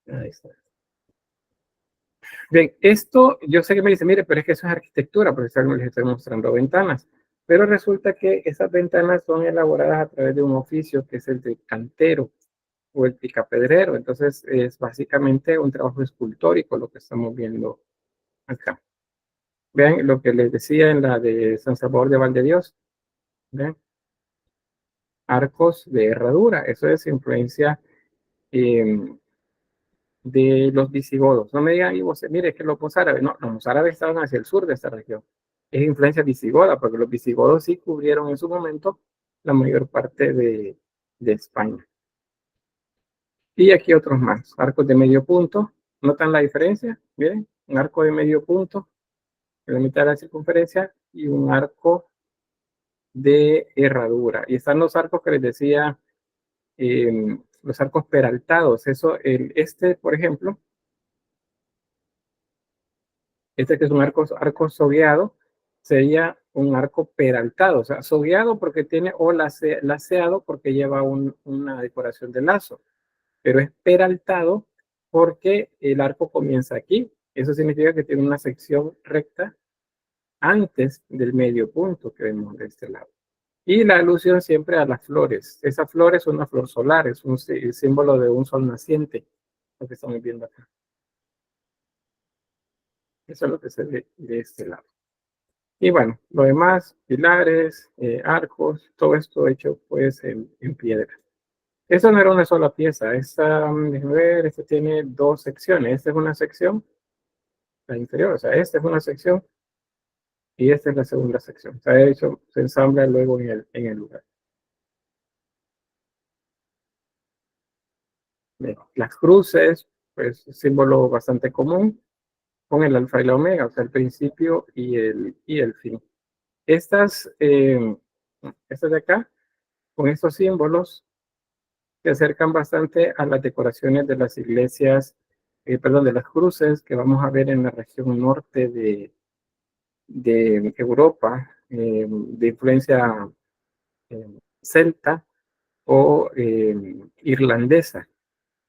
Speaker 2: Ahí está. Bien, esto yo sé que me dice, mire, pero es que eso es arquitectura, porque les estoy mostrando ventanas. Pero resulta que esas ventanas son elaboradas a través de un oficio que es el de cantero o el picapedrero. Entonces es básicamente un trabajo escultórico lo que estamos viendo acá. Vean lo que les decía en la de San Salvador de Valdedios. Vean, arcos de herradura. Eso es influencia de los visigodos. No me digan, y vos, mire, es que los árabes. No, los árabes estaban hacia el sur de esta región. Es influencia visigoda, porque los visigodos sí cubrieron en su momento la mayor parte de España. Y aquí otros más. Arcos de medio punto. ¿Notan la diferencia? Miren, un arco de medio punto en la mitad de la circunferencia y un arco de herradura. Y están los arcos que les decía, los arcos peraltados. Eso, por ejemplo, este que es un arco sogueado, sería un arco peraltado. O sea, sogueado porque tiene, o laceado porque lleva una decoración de lazo. Pero es peraltado porque el arco comienza aquí. Eso significa que tiene una sección recta antes del medio punto que vemos de este lado. Y la alusión siempre a las flores. Esa flor es una flor solar, es un símbolo de un sol naciente, lo que estamos viendo acá. Eso es lo que se ve de este lado. Y bueno, lo demás, pilares, arcos, todo esto hecho pues en piedra. Esta no era una sola pieza, déjenme ver, esta tiene dos secciones. Esta es una sección, la inferior, o sea, esta es una sección y esta es la segunda sección. O sea, de hecho, se ensambla luego en el lugar. Las cruces, pues símbolo bastante común, con el alfa y la omega, o sea, el principio y el fin. Estas de acá, con estos símbolos, se acercan bastante a las decoraciones de las iglesias, de las cruces que vamos a ver en la región norte de Europa, de influencia celta o irlandesa.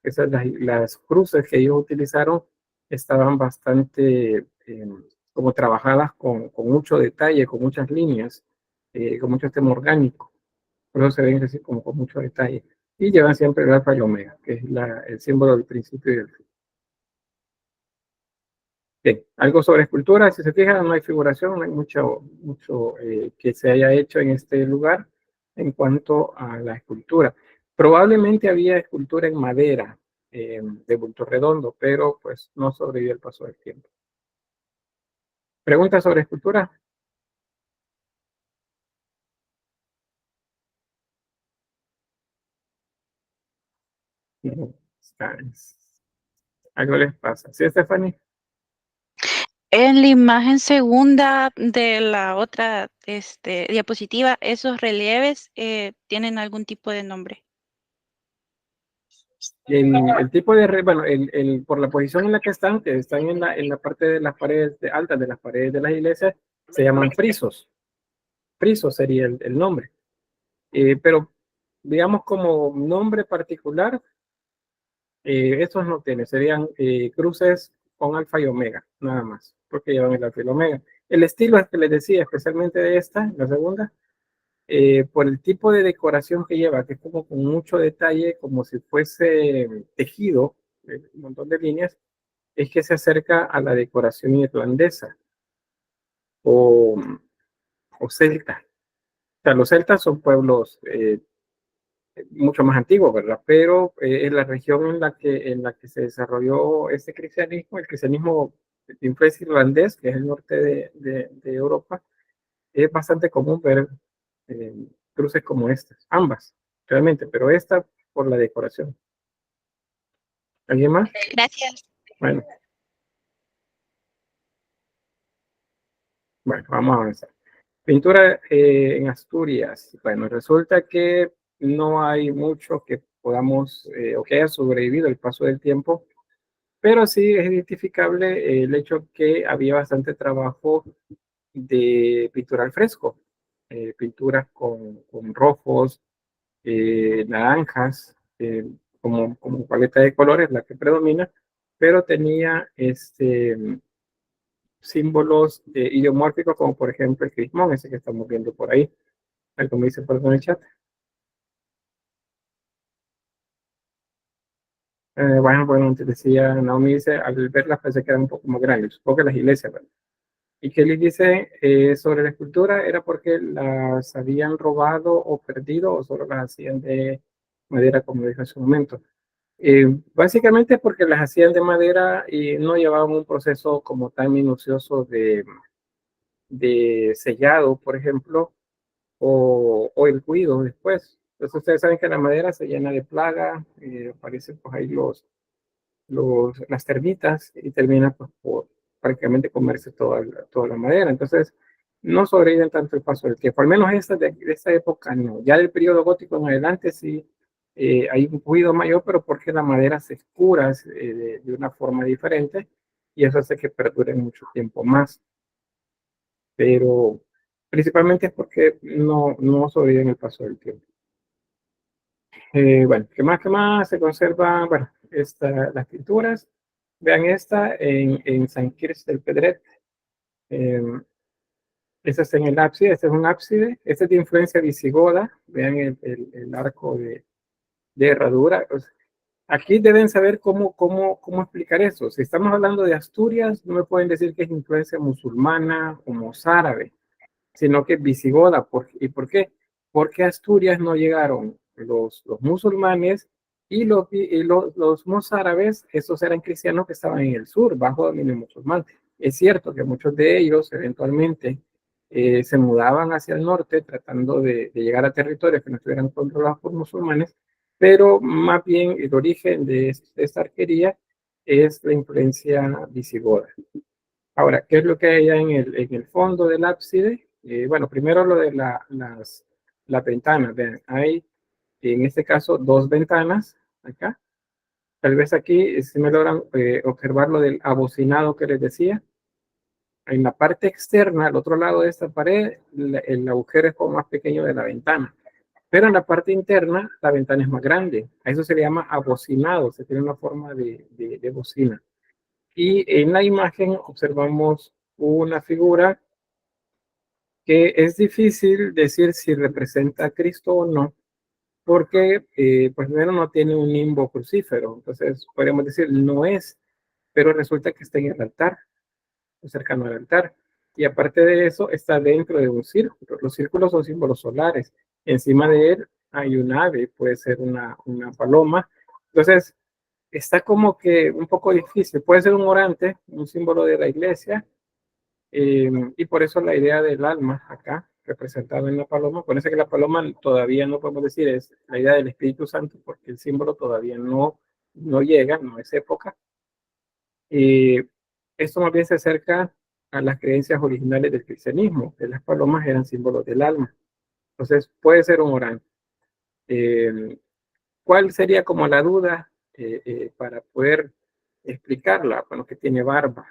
Speaker 2: Esas, las cruces que ellos utilizaron estaban bastante como trabajadas con mucho detalle, con muchas líneas, con mucho tema orgánico. Por eso se ven así como con mucho detalle. Y llevan siempre el alfa y el omega, que es el símbolo del principio y del fin. Bien, algo sobre escultura. Si se fijan, no hay figuración, no hay mucho que se haya hecho en este lugar en cuanto a la escultura. Probablemente había escultura en madera, de bulto redondo, pero pues no sobrevivió el paso del tiempo. ¿Preguntas sobre escultura? No, algo les pasa. ¿Sí, Stephanie?
Speaker 5: En la imagen segunda de la otra diapositiva, esos relieves tienen algún tipo de nombre.
Speaker 2: El tipo de bueno, por la posición en la que están en la parte de las paredes altas de las paredes de las iglesias, se llaman frisos. Friso sería el nombre. Pero digamos como nombre particular, estos no tienen, serían cruces con alfa y omega, nada más, porque llevan el alfa y el omega. El estilo es que les decía, especialmente de esta, la segunda, por el tipo de decoración que lleva, que es como con mucho detalle, como si fuese tejido, un montón de líneas, es que se acerca a la decoración irlandesa o celta. O sea, los celtas son pueblos mucho más antiguos, ¿verdad? Pero en la región en la que se desarrolló este cristianismo, el cristianismo de influencia irlandés, que es el norte de Europa, es bastante común ver cruces como estas, ambas, realmente, pero esta por la decoración. ¿Alguien más?
Speaker 5: Gracias.
Speaker 2: Bueno, vamos a avanzar. Pintura en Asturias. Bueno, resulta que no hay mucho que podamos o que haya sobrevivido el paso del tiempo, pero sí es identificable el hecho que había bastante trabajo de pintura al fresco, pinturas con rojos, naranjas, como paleta de colores, la que predomina, pero tenía símbolos idiomórficos, como por ejemplo el crismón, ese que estamos viendo por ahí, tal como dice por en el chat. Bueno, te decía, Naomi dice, al verlas pensé que eran un poco más grandes, supongo que las iglesias, ¿verdad? Y Kelly dice, sobre la escultura, ¿era porque las habían robado o perdido o solo las hacían de madera, como dijo en su momento? Básicamente porque las hacían de madera y no llevaban un proceso como tan minucioso de sellado, por ejemplo, o el cuido después. Entonces ustedes saben que la madera se llena de plaga, aparecen pues ahí las termitas y termina pues, por prácticamente comerse toda la madera. Entonces, no sobreviven tanto el paso del tiempo. Al menos de esta época no. Ya del periodo gótico en adelante sí hay un cuidado mayor, pero porque la madera se cura de una forma diferente y eso hace que perduren mucho tiempo más. Pero principalmente es porque no sobreviven el paso del tiempo. Bueno, ¿qué más se conserva? Bueno, las pinturas. Vean esta en San Quirze del Pedret. Esta está en el ábside, este es un ábside. Este es de influencia visigoda. Vean el arco de herradura. Pues, aquí deben saber cómo explicar eso. Si estamos hablando de Asturias, no me pueden decir que es influencia musulmana o mozárabe, sino que visigoda. ¿Y por qué? Porque a Asturias no llegaron los musulmanes y los mozárabes, esos eran cristianos que estaban en el sur, bajo dominio musulmán. Es cierto que muchos de ellos eventualmente se mudaban hacia el norte tratando de llegar a territorios que no estuvieran controlados por musulmanes, pero más bien el origen de esta arquería es la influencia visigoda. Ahora, ¿qué es lo que hay en el fondo del ábside? Bueno, primero lo de las ventanas. Vean, hay en este caso 2 ventanas acá. Tal vez aquí, si me logran observar lo del abocinado que les decía. En la parte externa, al otro lado de esta pared, el agujero es como más pequeño de la ventana. Pero en la parte interna, la ventana es más grande. A eso se le llama abocinado, se tiene una forma de bocina. Y en la imagen observamos una figura que es difícil decir si representa a Cristo o no, porque pues primero no tiene un nimbo crucífero, entonces podríamos decir no es, pero resulta que está en el altar, cercano al altar. Y aparte de eso, está dentro de un círculo. Los círculos son símbolos solares. Encima de él hay un ave, puede ser una paloma. Entonces, está como que un poco difícil. Puede ser un orante, un símbolo de la iglesia, y por eso la idea del alma acá, representada en la paloma. Parece que la paloma todavía no podemos decir es la idea del Espíritu Santo, porque el símbolo todavía no llega, no es época. Esto más bien se acerca a las creencias originales del cristianismo, que las palomas eran símbolos del alma. Entonces, puede ser un orante. ¿Cuál sería como la duda para poder explicarla? Bueno, que tiene barba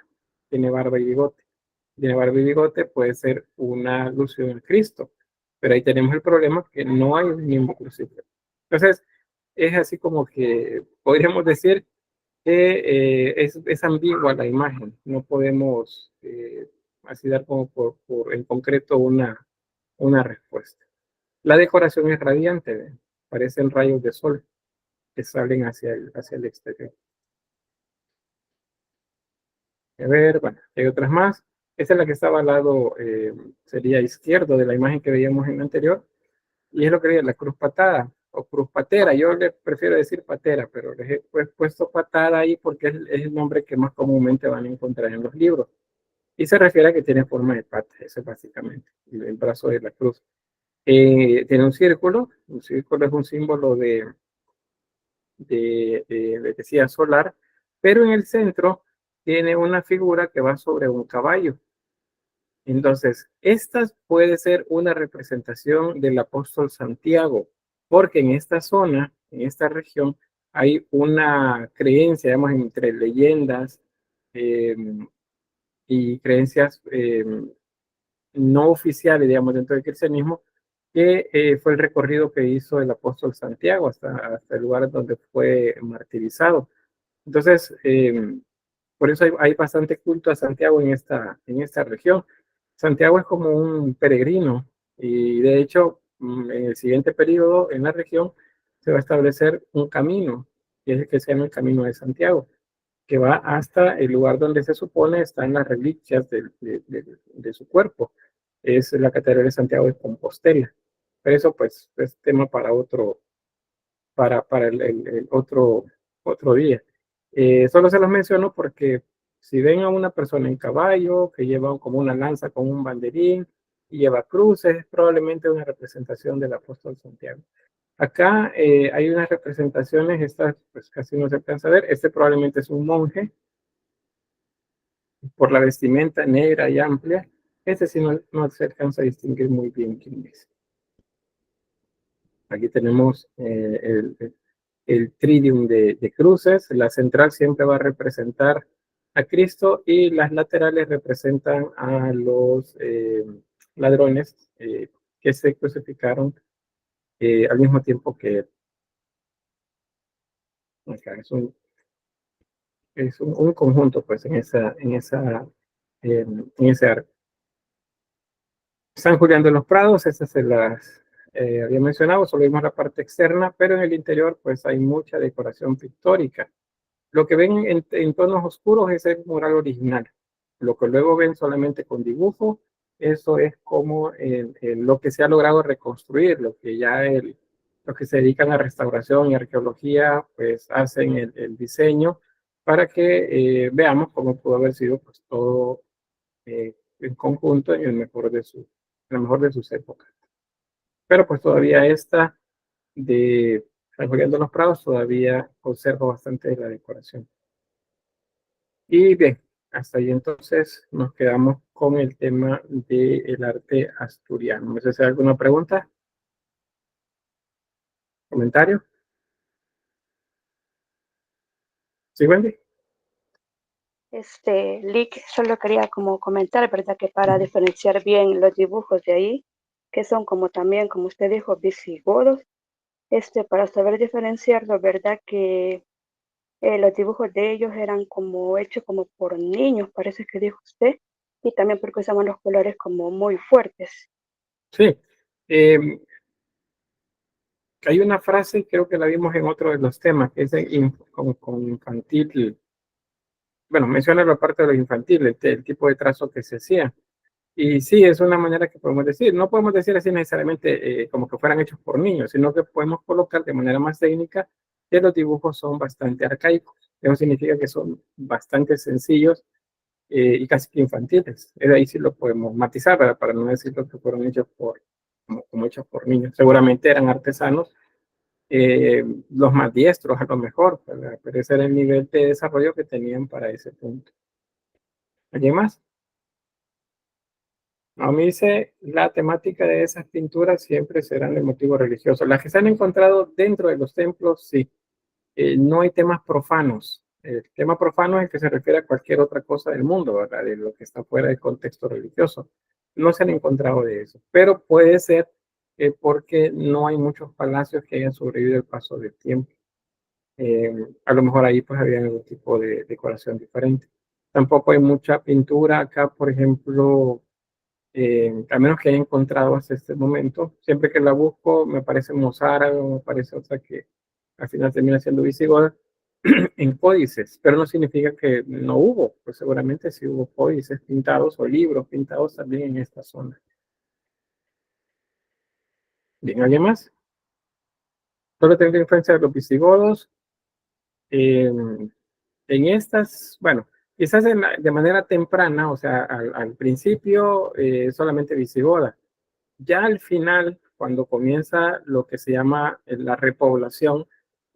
Speaker 2: y bigote. Tiene barba y bigote, puede ser una alusión al Cristo, pero ahí tenemos el problema que no hay un mismo crucifijo. Entonces, es así como que podríamos decir que es ambigua la imagen, no podemos así dar como en concreto una respuesta. La decoración es radiante, ¿ven? Parecen rayos de sol que salen hacia el exterior. A ver, bueno, hay otras más. Esta es la que estaba al lado, sería izquierdo de la imagen que veíamos en la anterior, y es lo que dice la cruz patada o cruz patera. Yo le prefiero decir patera, pero les he puesto patada ahí porque es el nombre que más comúnmente van a encontrar en los libros. Y se refiere a que tiene forma de pata, eso es básicamente el brazo de la cruz. Tiene un círculo es un símbolo decía, solar, pero en el centro tiene una figura que va sobre un caballo. Entonces, esta puede ser una representación del apóstol Santiago, porque en esta zona, en esta región, hay una creencia, digamos, entre leyendas eh, y creencias no oficiales, digamos, dentro del cristianismo, que fue el recorrido que hizo el apóstol Santiago hasta el lugar donde fue martirizado. Entonces, por eso hay bastante culto a Santiago en esta región. Santiago es como un peregrino y de hecho en el siguiente periodo en la región se va a establecer un camino, que es el que se llama el Camino de Santiago, que va hasta el lugar donde se supone están las reliquias de su cuerpo. Es la Catedral de Santiago de Compostela. Pero eso pues es tema para el otro día. Solo se los menciono porque si ven a una persona en caballo que lleva como una lanza con un banderín y lleva cruces, es probablemente una representación del apóstol Santiago. Acá hay unas representaciones, estas pues casi no se alcanza a ver. Este probablemente es un monje por la vestimenta negra y amplia. Este sí no se alcanza a distinguir muy bien quién es. Aquí tenemos el tridium de cruces. La central siempre va a representar a Cristo y las laterales representan a los ladrones que se crucificaron al mismo tiempo que acá. Es un conjunto, pues, en ese arco. San Julián de los Prados, estas se las había mencionado, solo vimos la parte externa, pero en el interior, pues, hay mucha decoración pictórica. Lo que ven en tonos oscuros es el mural original. Lo que luego ven solamente con dibujo, eso es como lo que se ha logrado reconstruir, lo que ya los que se dedican a restauración y arqueología, pues hacen el diseño para que veamos cómo pudo haber sido pues todo en conjunto en la mejor de sus épocas. Pero pues todavía esta de San Julián de los Prados todavía conserva bastante de la decoración. Y bien, hasta ahí entonces nos quedamos con el tema del arte asturiano. ¿Me hace alguna pregunta? ¿Comentario? ¿Sí, Wendy?
Speaker 6: Lick, solo quería como comentar, ¿verdad? Que para diferenciar bien los dibujos de ahí, que son como también, como usted dijo, visigodos, para saber diferenciarlos, ¿verdad? Que los dibujos de ellos eran como hechos como por niños, parece que dijo usted, y también porque usaban los colores como muy fuertes.
Speaker 2: Sí. Hay una frase, creo que la vimos en otro de los temas, que es con infantil. Bueno, menciona la parte de lo infantil, el tipo de trazo que se hacía. Y sí, es una manera que podemos decir. No podemos decir así necesariamente como que fueran hechos por niños, sino que podemos colocar de manera más técnica que los dibujos son bastante arcaicos. Eso significa que son bastante sencillos y casi que infantiles. Ahí sí lo podemos matizar, ¿verdad? Para no decir lo que fueron hechos como hechos por niños. Seguramente eran artesanos, los más diestros a lo mejor, ¿verdad? Pero ese era el nivel de desarrollo que tenían para ese punto. ¿Alguien más? A mí dice, la temática de esas pinturas siempre serán de motivo religioso. Las que se han encontrado dentro de los templos, sí. No hay temas profanos. El tema profano es el que se refiere a cualquier otra cosa del mundo, ¿verdad? De lo que está fuera del contexto religioso. No se han encontrado de eso. Pero puede ser porque no hay muchos palacios que hayan sobrevivido el paso del tiempo. A lo mejor ahí pues había algún tipo de decoración diferente. Tampoco hay mucha pintura acá, por ejemplo, a menos que haya encontrado hasta este momento. Siempre que la busco me aparece mozárabe o me aparece otra que al final termina siendo visigoda en códices, pero no significa que no hubo, pues seguramente sí hubo códices pintados o libros pintados también en esta zona. Bien, ¿alguien más? Solo tengo influencia de los visigodos. En estas, bueno, quizás de manera temprana, o sea, al principio solamente visigoda. Ya al final, cuando comienza lo que se llama la repoblación,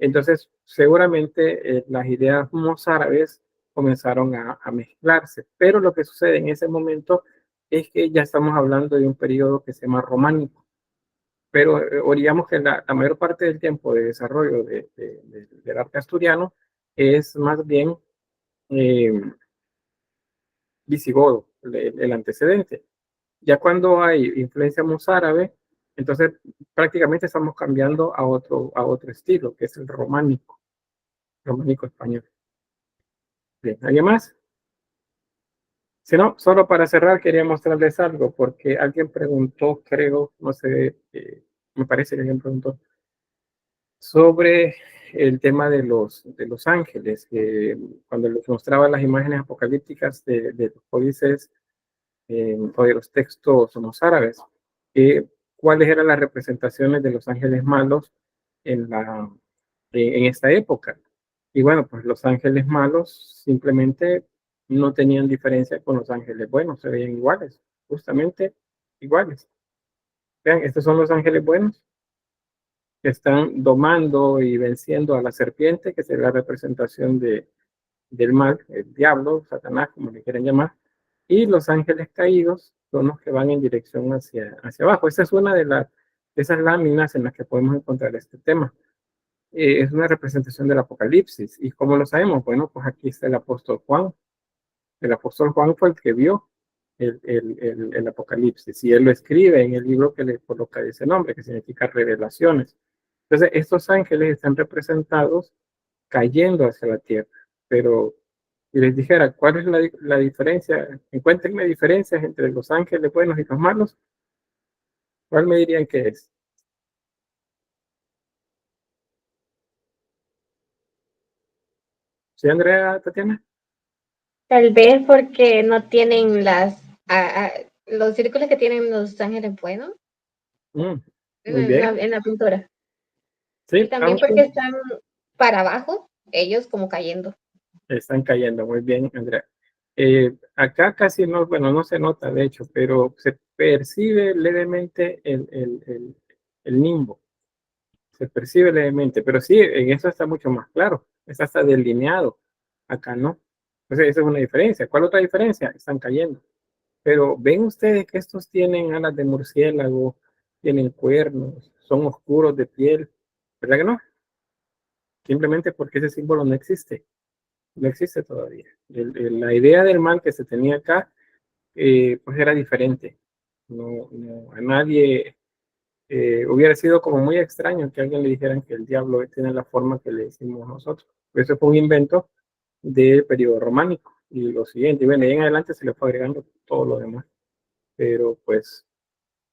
Speaker 2: Entonces, seguramente las ideas mozárabes comenzaron a mezclarse, pero lo que sucede en ese momento es que ya estamos hablando de un periodo que se llama románico, pero digamos que la mayor parte del tiempo de desarrollo del arte asturiano es más bien eh, visigodo, el antecedente. Ya cuando hay influencia mozárabe, entonces prácticamente estamos cambiando a otro estilo, que es el románico español. Bien, ¿alguien más? Si no, solo para cerrar quería mostrarles algo, porque alguien preguntó, creo, no sé, me parece que alguien preguntó, sobre el tema de los ángeles, cuando les mostraba las imágenes apocalípticas de los códices o de los textos mozárabes, cuáles eran las representaciones de los ángeles malos en, en esta época. Y bueno, pues los ángeles malos simplemente no tenían diferencia con los ángeles buenos, se veían iguales, justamente iguales. Vean, estos son los ángeles buenos que están domando y venciendo a la serpiente, que es la representación del mal, el diablo, Satanás, como le quieren llamar, y los ángeles caídos son los que van en dirección hacia abajo. Esa es una de esas láminas en las que podemos encontrar este tema. Es una representación del Apocalipsis. ¿Y cómo lo sabemos? Bueno, pues aquí está el apóstol Juan. El apóstol Juan fue el que vio el Apocalipsis y él lo escribe en el libro que le coloca ese nombre, que significa revelaciones. Entonces, estos ángeles están representados cayendo hacia la tierra. Pero si les dijera, ¿cuál es la diferencia? Encuéntrenme diferencias entre los ángeles buenos y los malos. ¿Cuál me dirían que es? ¿Sí, Andrea, Tatiana?
Speaker 7: Tal vez porque no tienen los círculos que tienen los ángeles buenos
Speaker 2: Muy bien.
Speaker 7: en la pintura.
Speaker 2: Sí,
Speaker 7: Y también
Speaker 2: aunque
Speaker 7: porque están para abajo, ellos como cayendo.
Speaker 2: están cayendo. Muy bien, Andrea. Acá casi no, bueno, no se nota, de hecho, pero se percibe levemente el nimbo. Se percibe levemente, pero sí, en eso está mucho más claro. Está hasta delineado. Acá no. Entonces, esa es una diferencia. ¿Cuál otra diferencia? Están cayendo. Pero ven ustedes que estos tienen alas de murciélago, tienen cuernos, son oscuros de piel. ¿Verdad que no? Simplemente porque ese símbolo no existe. No existe todavía. La idea del mal que se tenía acá, pues era diferente. A nadie hubiera sido como muy extraño que alguien le dijeran que el diablo tiene la forma que le decimos nosotros. Eso fue un invento del periodo románico. Y lo siguiente, y bueno, ahí en adelante se le fue agregando todo lo demás. Pero pues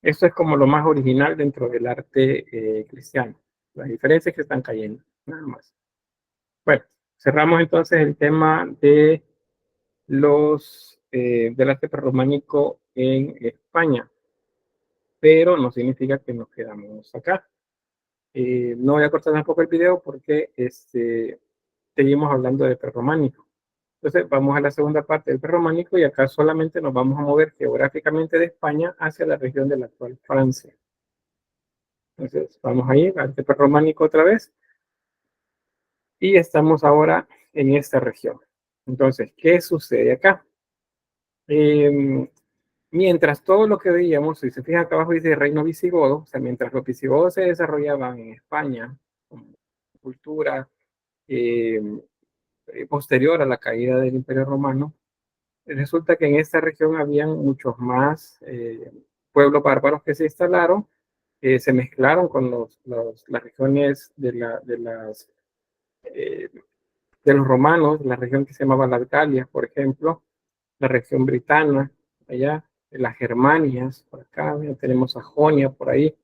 Speaker 2: esto es como lo más original dentro del arte cristiano. Las diferencias que están cayendo, nada más. Bueno, cerramos entonces el tema de del arte prerrománico en España, pero no significa que nos quedamos acá. No voy a cortar tampoco el video porque seguimos hablando de prerrománico. Entonces vamos a la segunda parte del prerrománico y acá solamente nos vamos a mover geográficamente de España hacia la región de la actual Francia. Entonces vamos a ir al prerrománico otra vez y estamos ahora en esta región. Entonces, ¿qué sucede acá? Mientras todo lo que veíamos, si se fijan acá abajo dice reino visigodo, o sea, mientras los visigodos se desarrollaban en España, como cultura eh, posterior a la caída del Imperio Romano, resulta que en esta región habían muchos más pueblos bárbaros que se instalaron, se mezclaron con las regiones de los romanos, la región que se llamaba las Galias, por ejemplo, la región britana, allá, las Germanias, por acá, ya tenemos a Jonia por ahí,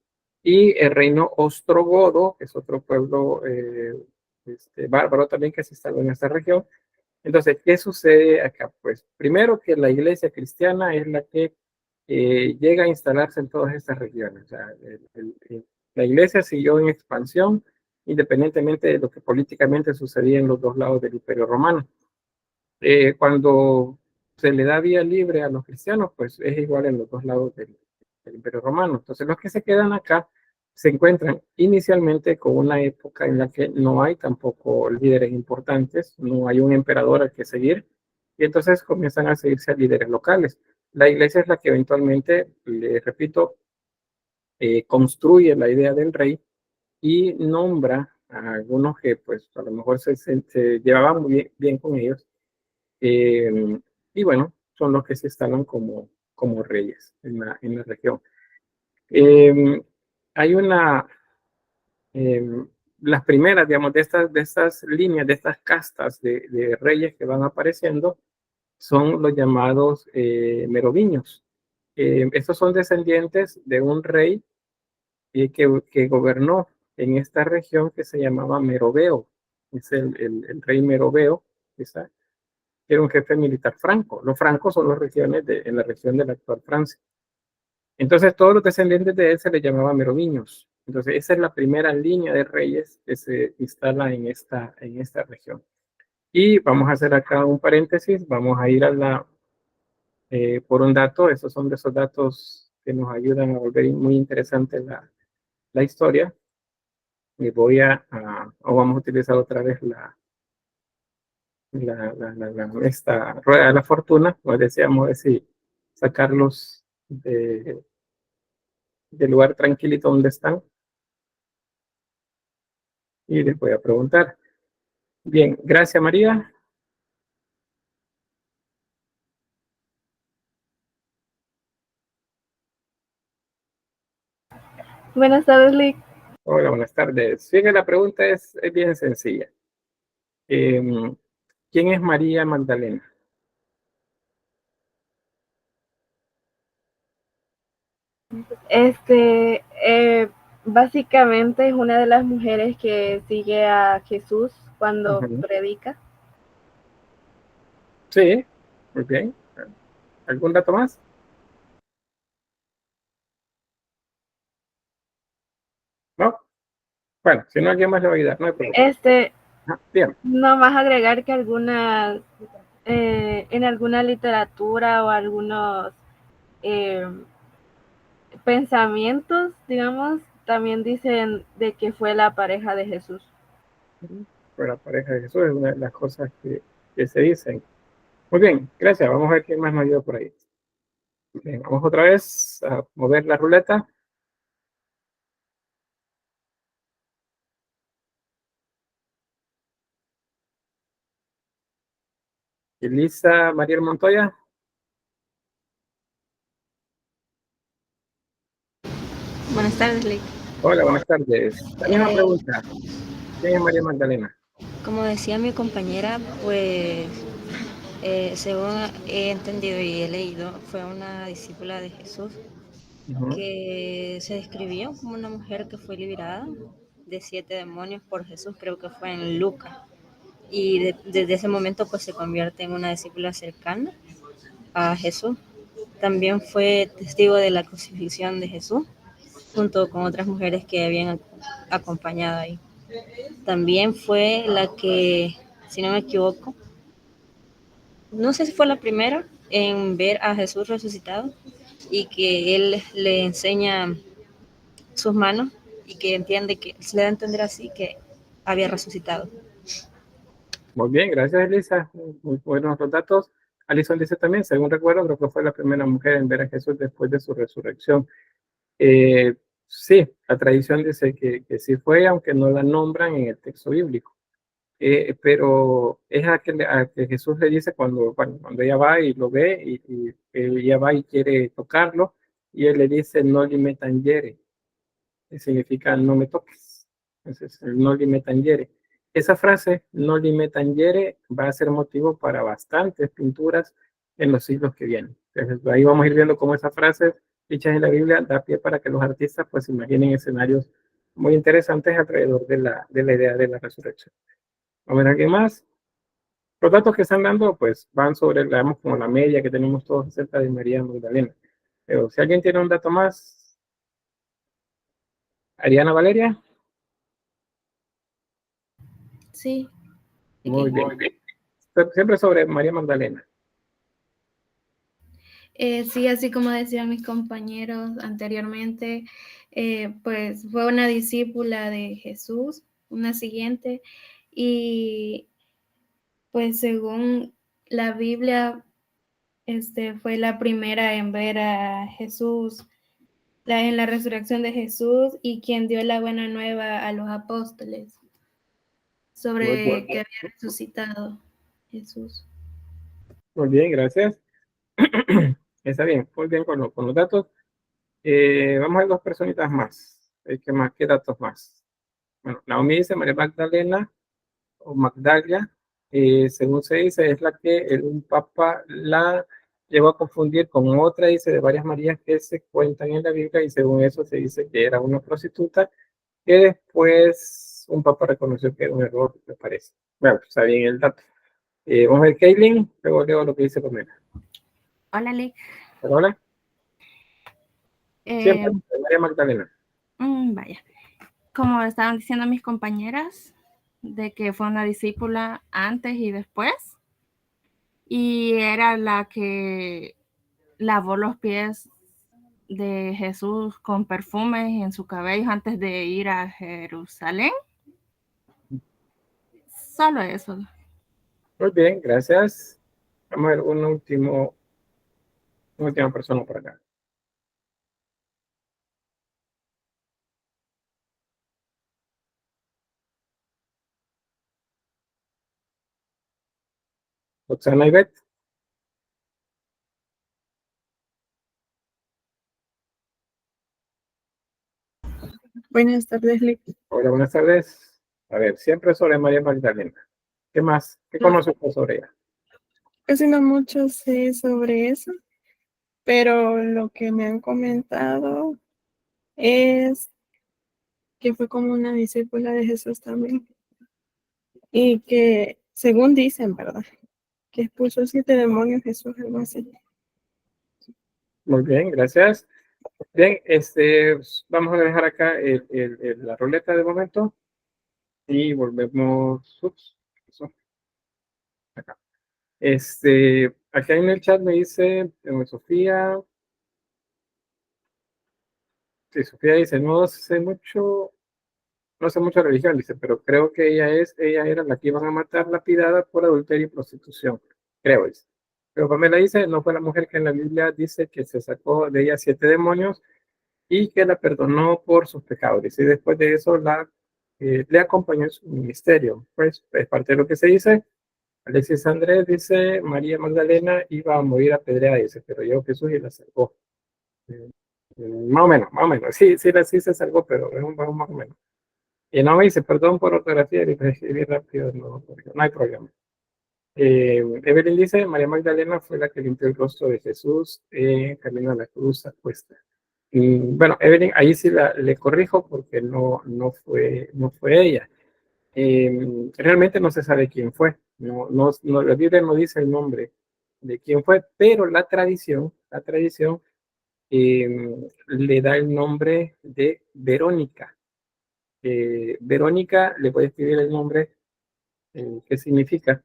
Speaker 2: y el reino ostrogodo, que es otro pueblo bárbaro también que se instaló en esta región. Entonces, ¿qué sucede acá? Pues primero que la iglesia cristiana es la que llega a instalarse en todas estas regiones. O sea, la iglesia siguió en expansión independientemente de lo que políticamente sucedía en los dos lados del Imperio Romano. Cuando se le da vía libre a los cristianos, pues es igual en los dos lados del Imperio Romano. Entonces los que se quedan acá se encuentran inicialmente con una época en la que no hay tampoco líderes importantes, no hay un emperador al que seguir, y entonces comienzan a seguirse a líderes locales. La iglesia es la que eventualmente, les repito, construye la idea del rey y nombra a algunos que pues a lo mejor se llevaban muy bien con ellos, y bueno, son los que se instalan como reyes en la región. Hay una, las primeras, digamos, de estas líneas, de estas castas de reyes que van apareciendo, son los llamados merovingios. Estos son descendientes de un rey que gobernó en esta región que se llamaba Meroveo. Es el rey Meroveo, ¿está? Era un jefe militar franco. Los francos son las regiones en la región de la actual Francia. Entonces, todos los descendientes de él se les llamaba merovingios. Entonces, esa es la primera línea de reyes que se instala en esta región. Y vamos a hacer acá un paréntesis, vamos a ir por un dato, esos son de esos datos que nos ayudan a volver muy interesante la historia. Y o vamos a utilizar otra vez esta rueda de la fortuna, como decíamos, decir, sacarlos del lugar tranquilito donde están. Y les voy a preguntar. Bien, gracias María.
Speaker 1: Buenas tardes, Lick.
Speaker 2: Hola, buenas tardes. Bien, la pregunta es bien sencilla. ¿Quién es María Magdalena?
Speaker 1: Básicamente es una de las mujeres que sigue a Jesús cuando predica.
Speaker 2: Sí, muy bien. ¿Algún dato más? ¿No? Bueno, si no, alguien más le va a ayudar, no hay problema. Bien.
Speaker 1: Nomás agregar que en alguna literatura o algunos pensamientos, digamos, también dicen de que fue la pareja de Jesús.
Speaker 2: Fue la pareja de Jesús, es una de las cosas que se dicen. Muy bien, gracias. Vamos a ver quién más nos ayuda por ahí. Bien, vamos otra vez a mover la ruleta. Elisa Mariel Montoya.
Speaker 8: Buenas tardes, Lick.
Speaker 2: Hola, buenas tardes. La misma pregunta. ¿Quién es María Magdalena?
Speaker 8: Como decía mi compañera, pues según he entendido y he leído, fue una discípula de Jesús que se describió como una mujer que fue liberada de 7 demonios por Jesús, creo que fue en Lucas. Y desde ese momento pues se convierte en una discípula cercana a Jesús. También fue testigo de la crucifixión de Jesús, junto con otras mujeres que habían acompañado ahí. También fue la que, si no me equivoco, no sé si fue la primera en ver a Jesús resucitado y que él le enseña sus manos y que entiende que se le da a entender así que había resucitado.
Speaker 2: Muy bien, gracias Elisa. Muy buenos los datos. Alison dice también, según recuerdo, creo que fue la primera mujer en ver a Jesús después de su resurrección. Sí, la tradición dice que sí fue, aunque no la nombran en el texto bíblico. Pero es a que Jesús le dice cuando ella va y lo ve y ella va y quiere tocarlo, y él le dice, no li tangere, que significa no me toques. Entonces, el no li tangere. Esa frase, no li tangere, va a ser motivo para bastantes pinturas en los siglos que vienen. Entonces, ahí vamos a ir viendo cómo esa frase dichas en la Biblia da pie para que los artistas pues imaginen escenarios muy interesantes alrededor de la idea de la resurrección. A ver, ¿alguien más? Los datos que están dando, pues, van sobre, digamos, como la media que tenemos todos acerca de María Magdalena. Pero si alguien tiene un dato más, Ariana Valeria.
Speaker 4: Sí.
Speaker 2: Muy bien. Siempre sobre María Magdalena.
Speaker 4: Sí, así como decían mis compañeros anteriormente, pues fue una discípula de Jesús, una siguiente, y pues según la Biblia, fue la primera en ver a Jesús, en la resurrección de Jesús y quien dio la buena nueva a los apóstoles
Speaker 2: Muy
Speaker 4: sobre
Speaker 2: bueno.
Speaker 4: que había resucitado Jesús.
Speaker 2: Muy bien, gracias. Está bien, muy bien con los datos. Vamos a ver dos personitas más. ¿Qué más? ¿Qué datos más? Bueno, Naomi dice María Magdalena o Magdalia, según se dice, es la que un papa la llegó a confundir con otra, dice, de varias Marías que se cuentan en la Biblia, y según eso se dice que era una prostituta, que después un papa reconoció que era un error, me parece. Bueno, pues, está bien el dato. Vamos a ver, Kaylin, luego leo lo que dice Pamela.
Speaker 9: Hola, Lick.
Speaker 2: Hola. Siempre
Speaker 9: Eh,
Speaker 2: María Magdalena.
Speaker 9: Vaya, como estaban diciendo mis compañeras, de que fue una discípula antes y después, y era la que lavó los pies de Jesús con perfumes en su cabello antes de ir a Jerusalén. Solo eso.
Speaker 2: Muy bien, gracias. Vamos a ver una última persona por acá. Roxana Ivette.
Speaker 1: Buenas tardes, Lick.
Speaker 2: Hola, buenas tardes. A ver, siempre sobre María Magdalena. ¿Qué más? ¿Qué conoce usted sobre ella?
Speaker 1: Casi no mucho sé sobre eso, pero lo que me han comentado es que fue como una discípula de Jesús también. Y que, según dicen, ¿verdad? Que expulsó 7 demonios Jesús, algo así.
Speaker 2: Muy bien, gracias. Bien, vamos a dejar acá la ruleta de momento y volvemos. Ups, eso, acá. Acá en el chat me dice Sofía. Sí, Sofía dice, no sé mucho religión, dice, pero creo que ella era la que iban a matar lapidada por adulterio y prostitución, creo, dice. Pero Pamela dice, no fue la mujer que en la Biblia dice que se sacó de ella 7 demonios y que la perdonó por sus pecados, dice, y después de eso le acompañó en su ministerio. Pues es parte de lo que se dice. Alexis Andrés dice, María Magdalena iba a morir apedreada, dice, pero llegó Jesús y la salvó. Más o menos, sí se salvó, pero es un más o menos. Y no me dice, perdón por ortografía, y escribí rápido, no hay problema. Evelyn dice, María Magdalena fue la que limpió el rostro de Jesús camino a la cruz acuesta. Bueno, Evelyn, ahí sí le corrijo porque no fue ella. Realmente no se sabe quién fue. La Biblia no dice el nombre de quién fue, pero la tradición le da el nombre de Verónica. Verónica, le voy a escribir el nombre, ¿qué significa?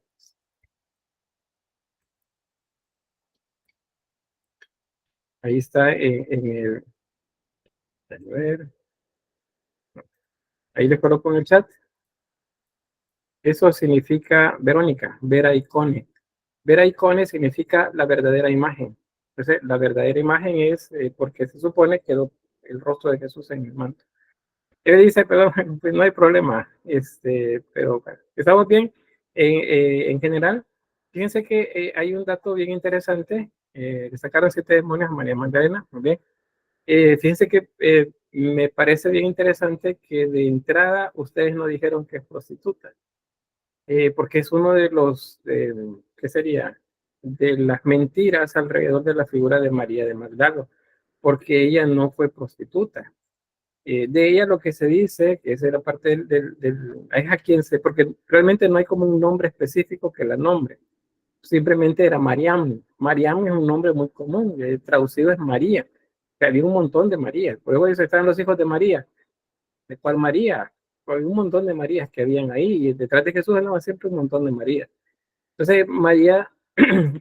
Speaker 2: Ahí está en el... A ver, ahí les coloco en el chat. Eso significa Verónica, Vera Icone. Vera Icone significa la verdadera imagen. Entonces, la verdadera imagen es porque se supone que quedó el rostro de Jesús en el manto. Él dice, perdón, pues no hay problema, pero bueno, estamos bien. En general, fíjense que hay un dato bien interesante. Le sacaron 7 demonios a María Magdalena, muy bien. Fíjense que me parece bien interesante que de entrada ustedes no dijeron que es prostituta, porque es uno de los, ¿qué sería? De las mentiras alrededor de la figura de María de Magdalo, porque ella no fue prostituta. De ella lo que se dice, que esa era parte es a quien porque realmente no hay como un nombre específico que la nombre, simplemente era Mariam. Mariam es un nombre muy común, traducido es María, que había un montón de María, por eso estaban los hijos de María. ¿De cuál María? Hay un montón de Marías que habían ahí, y detrás de Jesús andaba siempre un montón de Marías. Entonces María,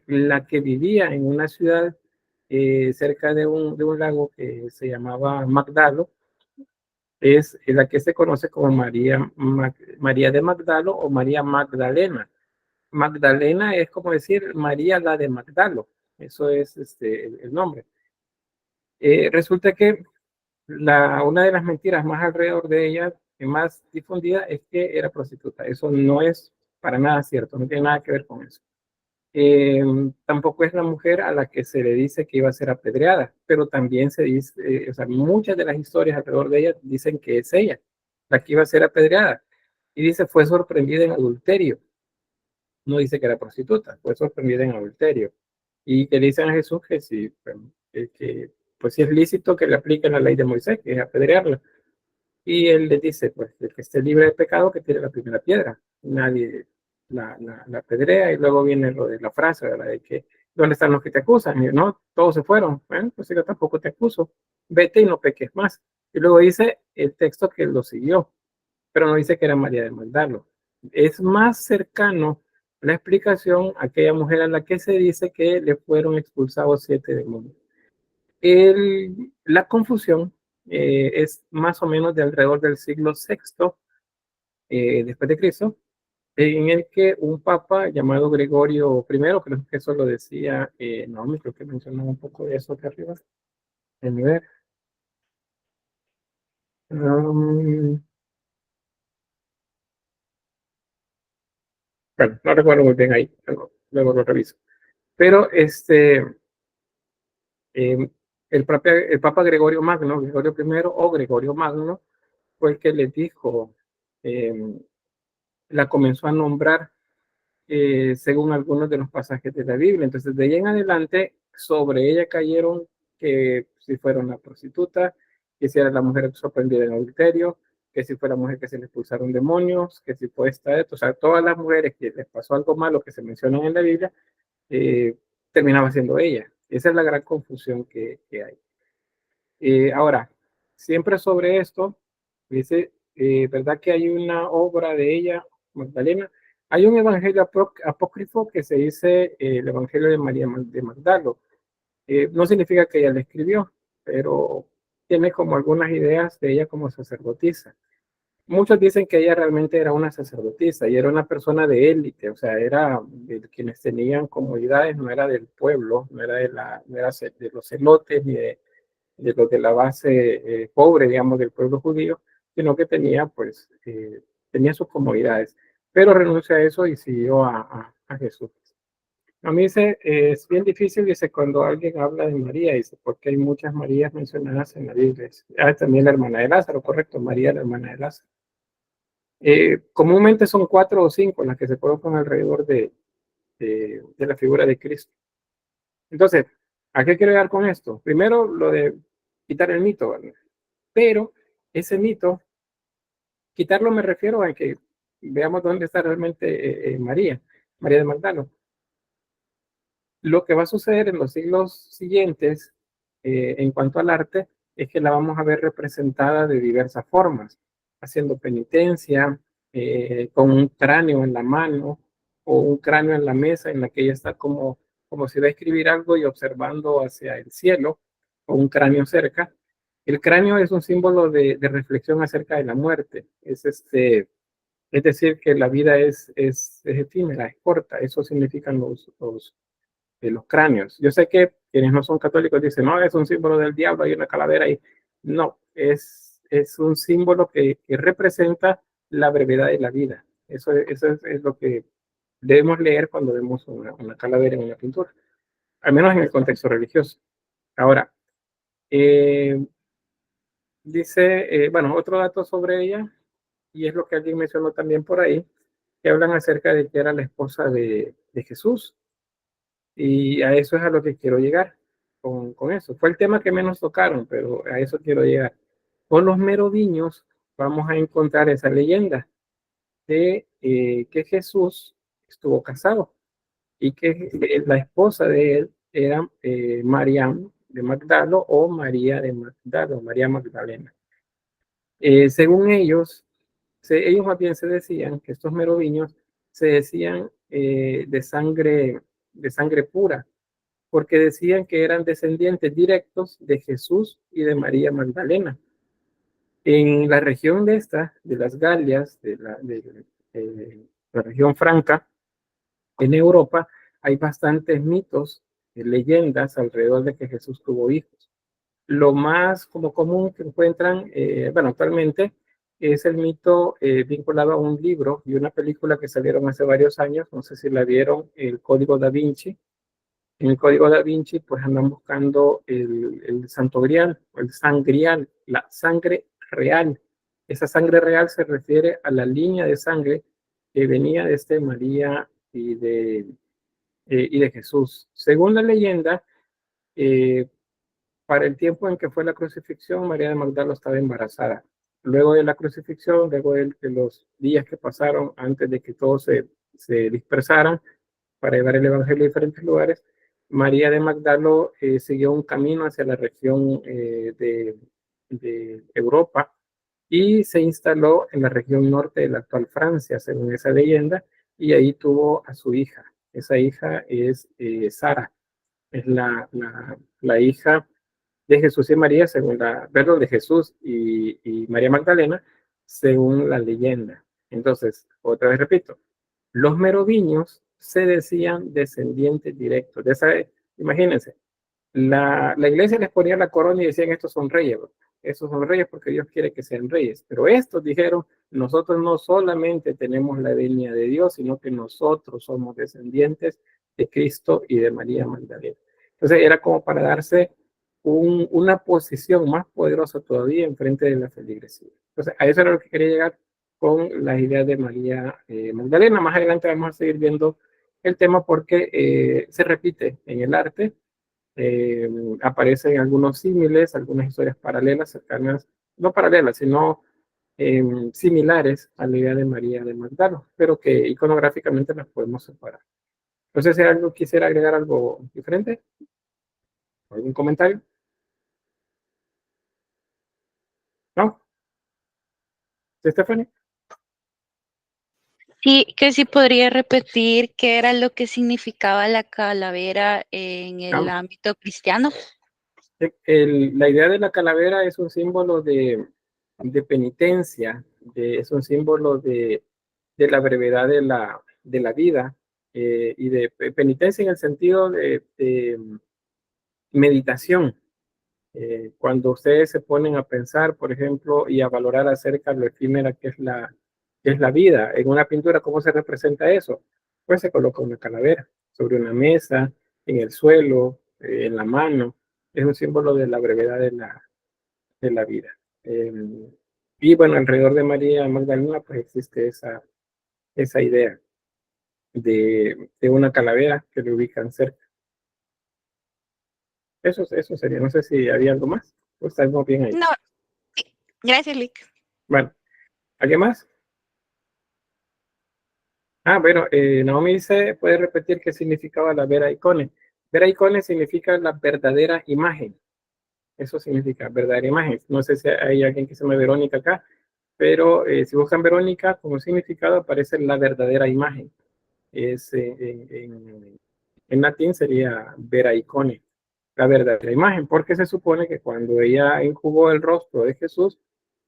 Speaker 2: la que vivía en una ciudad cerca de un lago que se llamaba Magdalo. Es la que se conoce como María de Magdalo o María Magdalena. Magdalena es como decir María la de Magdalo. Eso es el nombre. Resulta que una de las mentiras más alrededor de ella, más difundida, es que era prostituta. Eso no es para nada cierto, no tiene nada que ver con eso. Tampoco es la mujer a la que se le dice que iba a ser apedreada, pero también se dice, o sea, muchas de las historias alrededor de ella dicen que es ella la que iba a ser apedreada. Y dice, fue sorprendida en adulterio. No dice que era prostituta, fue sorprendida en adulterio. Y que le dicen a Jesús que si, pues si es lícito que le apliquen la ley de Moisés, que es apedrearla. Y él les dice, pues, el que esté libre de pecado, que tire la primera piedra. Nadie la apedrea, y luego viene lo de la frase, ¿verdad? De que, ¿dónde están los que te acusan? Y no, todos se fueron. Bueno, pues yo tampoco te acuso. Vete y no peques más. Y luego dice el texto que lo siguió, pero no dice que era María de Magdalo. Es más cercano la explicación a aquella mujer a la que se dice que le fueron expulsados 7 demonios. La confusión es más o menos de alrededor del siglo VI después de Cristo, en el que un papa llamado Gregorio I, creo que eso lo decía, no, creo que mencionaba un poco de eso acá arriba. Déjenme ver. Bueno, no recuerdo muy bien ahí, luego lo reviso. Pero el Papa Gregorio Magno, Gregorio I o Gregorio Magno, fue el que les dijo, la comenzó a nombrar según algunos de los pasajes de la Biblia. Entonces, de ahí en adelante, sobre ella cayeron que si fuera una prostituta, que si era la mujer sorprendida en adulterio, que si fuera mujer que se le expulsaron demonios, que si fue esta, o sea, todas las mujeres que les pasó algo malo que se mencionan en la Biblia, terminaba siendo ella. Esa es la gran confusión que hay. Ahora, siempre sobre esto, dice, ¿verdad que hay una obra de ella, Magdalena? Hay un evangelio apócrifo que se dice el evangelio de María de Magdalo. No significa que ella le escribió, pero tiene como algunas ideas de ella como sacerdotisa. Muchos dicen que ella realmente era una sacerdotisa y era una persona de élite, o sea, era de quienes tenían comodidades, no era del pueblo, no era de los celotes ni de los de la base pobre, digamos, del pueblo judío, sino que tenía, pues, tenía sus comodidades. Pero renuncia a eso y siguió a Jesús. A mí es bien difícil, dice, cuando alguien habla de María, dice, porque hay muchas Marías mencionadas en la Biblia. También la hermana de Lázaro, correcto, María, la hermana de Lázaro. Comúnmente son 4 o 5 las que se colocan alrededor de la figura de Cristo. Entonces, ¿a qué quiero llegar con esto? Primero, lo de quitar el mito, ¿verdad? Pero ese mito, quitarlo me refiero a que veamos dónde está realmente María de Magdalo. Lo que va a suceder en los siglos siguientes en cuanto al arte es que la vamos a ver representada de diversas formas, haciendo penitencia, con un cráneo en la mano o un cráneo en la mesa en la que ella está como si va a escribir algo y observando hacia el cielo, o un cráneo cerca. El cráneo es un símbolo de reflexión acerca de la muerte. Es decir, que la vida es efímera, es corta. Eso significan los cráneos. Yo sé que quienes no son católicos dicen, no, es un símbolo del diablo, hay una calavera ahí. No, es un símbolo que representa la brevedad de la vida. Eso es lo que debemos leer cuando vemos una calavera en una pintura, al menos en el contexto religioso. Ahora, dice, bueno, otro dato sobre ella, y es lo que alguien mencionó también por ahí, que hablan acerca de que era la esposa de Jesús. Y a eso es a lo que quiero llegar con eso. Fue el tema que menos tocaron, pero a eso quiero llegar. Con los merovingios vamos a encontrar esa leyenda de que Jesús estuvo casado y que la esposa de él era María de Magdalo o María de Magdalo, María Magdalena. Según ellos más bien se decían que estos merovingios se decían de sangre pura, porque decían que eran descendientes directos de Jesús y de María Magdalena. En la región de las Galias, de la región franca, en Europa, hay bastantes mitos, leyendas alrededor de que Jesús tuvo hijos. Lo más como común que encuentran, bueno, actualmente, es el mito vinculado a un libro y una película que salieron hace varios años, no sé si la vieron, El Código Da Vinci. En el Código Da Vinci, pues andan buscando el Santo Grial, el Sangrial, la sangre real. Esa sangre real se refiere a la línea de sangre que venía desde María y de Jesús. Según la leyenda, para el tiempo en que fue la crucifixión, María de Magdala estaba embarazada. Luego de la crucifixión, luego de los días que pasaron antes de que todos se dispersaran para llevar el evangelio a diferentes lugares, María de Magdala siguió un camino hacia la región de Europa y se instaló en la región norte de la actual Francia, según esa leyenda, y ahí tuvo a su hija. Esa hija es Sara, es la hija de Jesús y María, según de Jesús y María Magdalena, según la leyenda. Entonces, otra vez repito, los merovingios se decían descendientes directos. Imagínense, la iglesia les ponía la corona y decían, estos son reyes, estos son reyes porque Dios quiere que sean reyes. Pero estos dijeron, nosotros no solamente tenemos la venia de Dios, sino que nosotros somos descendientes de Cristo y de María Magdalena. Entonces era como para darse una posición más poderosa todavía en frente de la feligresía. Entonces a eso era lo que quería llegar con las ideas de María Magdalena. Más adelante vamos a seguir viendo el tema porque se repite en el arte, aparecen algunos símiles, algunas historias paralelas, cercanas, no paralelas, sino similares a la idea de María de Magdala, pero que iconográficamente las podemos separar. Entonces, si algo quisiera agregar algo diferente, ¿algún comentario? ¿No? ¿Stephanie?
Speaker 5: Sí, que si podría repetir qué era lo que significaba la calavera en el ámbito cristiano.
Speaker 2: La idea de la calavera es un símbolo de penitencia, es un símbolo de la brevedad de la vida y de penitencia en el sentido de meditación. Cuando ustedes se ponen a pensar, por ejemplo, y a valorar acerca de lo efímera que es la vida, en una pintura, ¿cómo se representa eso? Pues se coloca una calavera sobre una mesa, en el suelo, en la mano. Es un símbolo de la brevedad de la vida. Y bueno, alrededor de María Magdalena, pues existe esa idea de una calavera que le ubican cerca. Eso sería, no sé si había algo más. ¿O estamos bien ahí?
Speaker 5: No, sí. Gracias, Lick.
Speaker 2: Bueno, ¿alguien más? Bueno, Naomi dice, puede repetir qué significaba la vera icone. Vera icone significa la verdadera imagen. Eso significa verdadera imagen. No sé si hay alguien que se llama Verónica acá, pero si buscan Verónica, como significado aparece la verdadera imagen. Es, en latín sería vera icone, la verdadera imagen, porque se supone que cuando ella incubó el rostro de Jesús,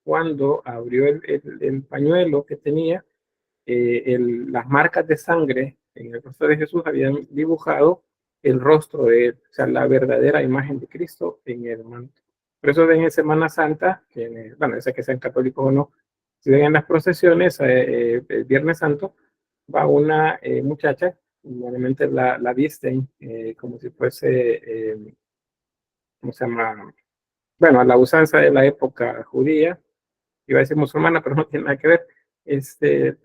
Speaker 2: cuando abrió el pañuelo que tenía, las marcas de sangre en el rostro de Jesús habían dibujado el rostro de él, o sea, la verdadera imagen de Cristo en el manto. Por eso ven en Semana Santa, bueno, ya sea que sean católicos o no, si ven en las procesiones, el Viernes Santo, va una muchacha, normalmente la visten como si fuese, ¿cómo se llama? Bueno, a la usanza de la época judía, iba a decir musulmana, pero no tiene nada que ver,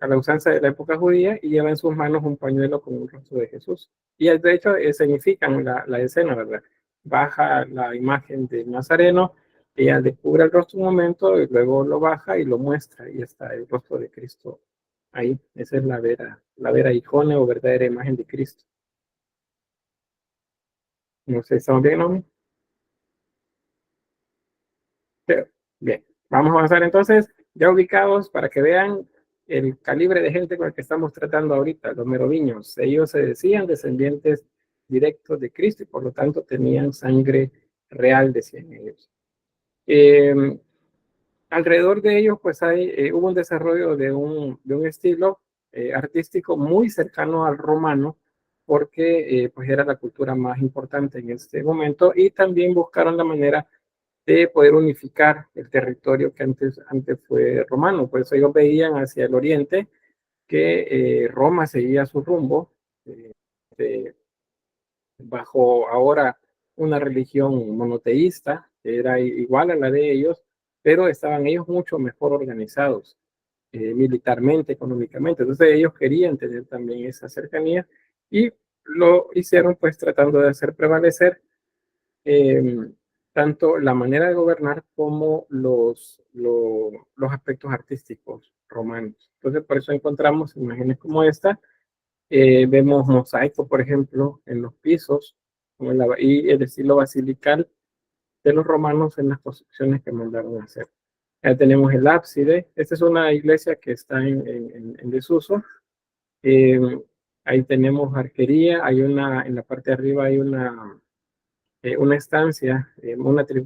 Speaker 2: a la usanza de la época judía, y lleva en sus manos un pañuelo con un rostro de Jesús. Y de hecho significan la escena, ¿verdad? Baja la imagen del Nazareno, ella descubre el rostro un momento, y luego lo baja y lo muestra, y está el rostro de Cristo ahí. Esa es la vera icone o verdadera imagen de Cristo. No sé, ¿estamos bien, Naomi? Bien, vamos a avanzar entonces, ya ubicados para que vean el calibre de gente con el que estamos tratando ahorita, los merovingios. Ellos se decían descendientes directos de Cristo y por lo tanto tenían sangre real, decían ellos. Alrededor de ellos, pues hubo un desarrollo de un estilo artístico muy cercano al romano, porque pues era la cultura más importante en este momento, y también buscaron la manera de poder unificar el territorio que antes fue romano. Por eso ellos veían hacia el oriente que Roma seguía su rumbo bajo ahora una religión monoteísta, que era igual a la de ellos, pero estaban ellos mucho mejor organizados militarmente, económicamente. Entonces ellos querían tener también esa cercanía y lo hicieron pues tratando de hacer prevalecer tanto la manera de gobernar como los aspectos artísticos romanos. Entonces por eso encontramos imágenes como esta. Vemos mosaicos, por ejemplo, en los pisos y el estilo basilical de los romanos en las construcciones que mandaron a hacer. Ya tenemos el ábside. Esta es una iglesia que está en desuso. Ahí tenemos arquería. En la parte de arriba hay una estancia,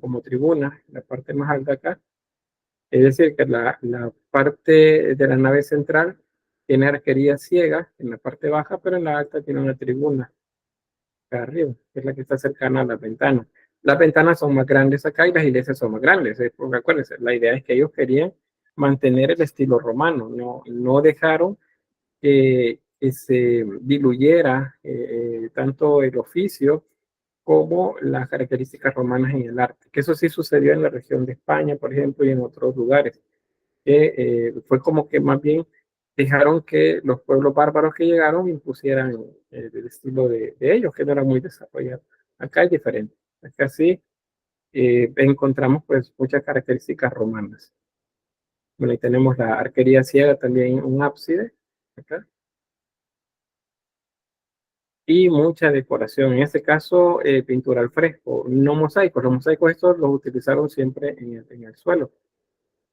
Speaker 2: como tribuna, en la parte más alta acá. Es decir, que la parte de la nave central tiene arquería ciega en la parte baja, pero en la alta tiene una tribuna acá arriba, que es la que está cercana a las ventanas. Las ventanas son más grandes acá y las iglesias son más grandes. Porque acuérdense, la idea es que ellos querían mantener el estilo romano, no dejaron que se diluyera tanto el oficio como las características romanas en el arte, que eso sí sucedió en la región de España, por ejemplo, y en otros lugares, que fue como que más bien dejaron que los pueblos bárbaros que llegaron impusieran el estilo de ellos, que no era muy desarrollado. Acá es diferente, acá sí encontramos pues muchas características romanas. Bueno, ahí tenemos la arquería ciega, también un ábside, acá. Y mucha decoración, en este caso pintura al fresco, no mosaicos. Los mosaicos estos los utilizaron siempre en el suelo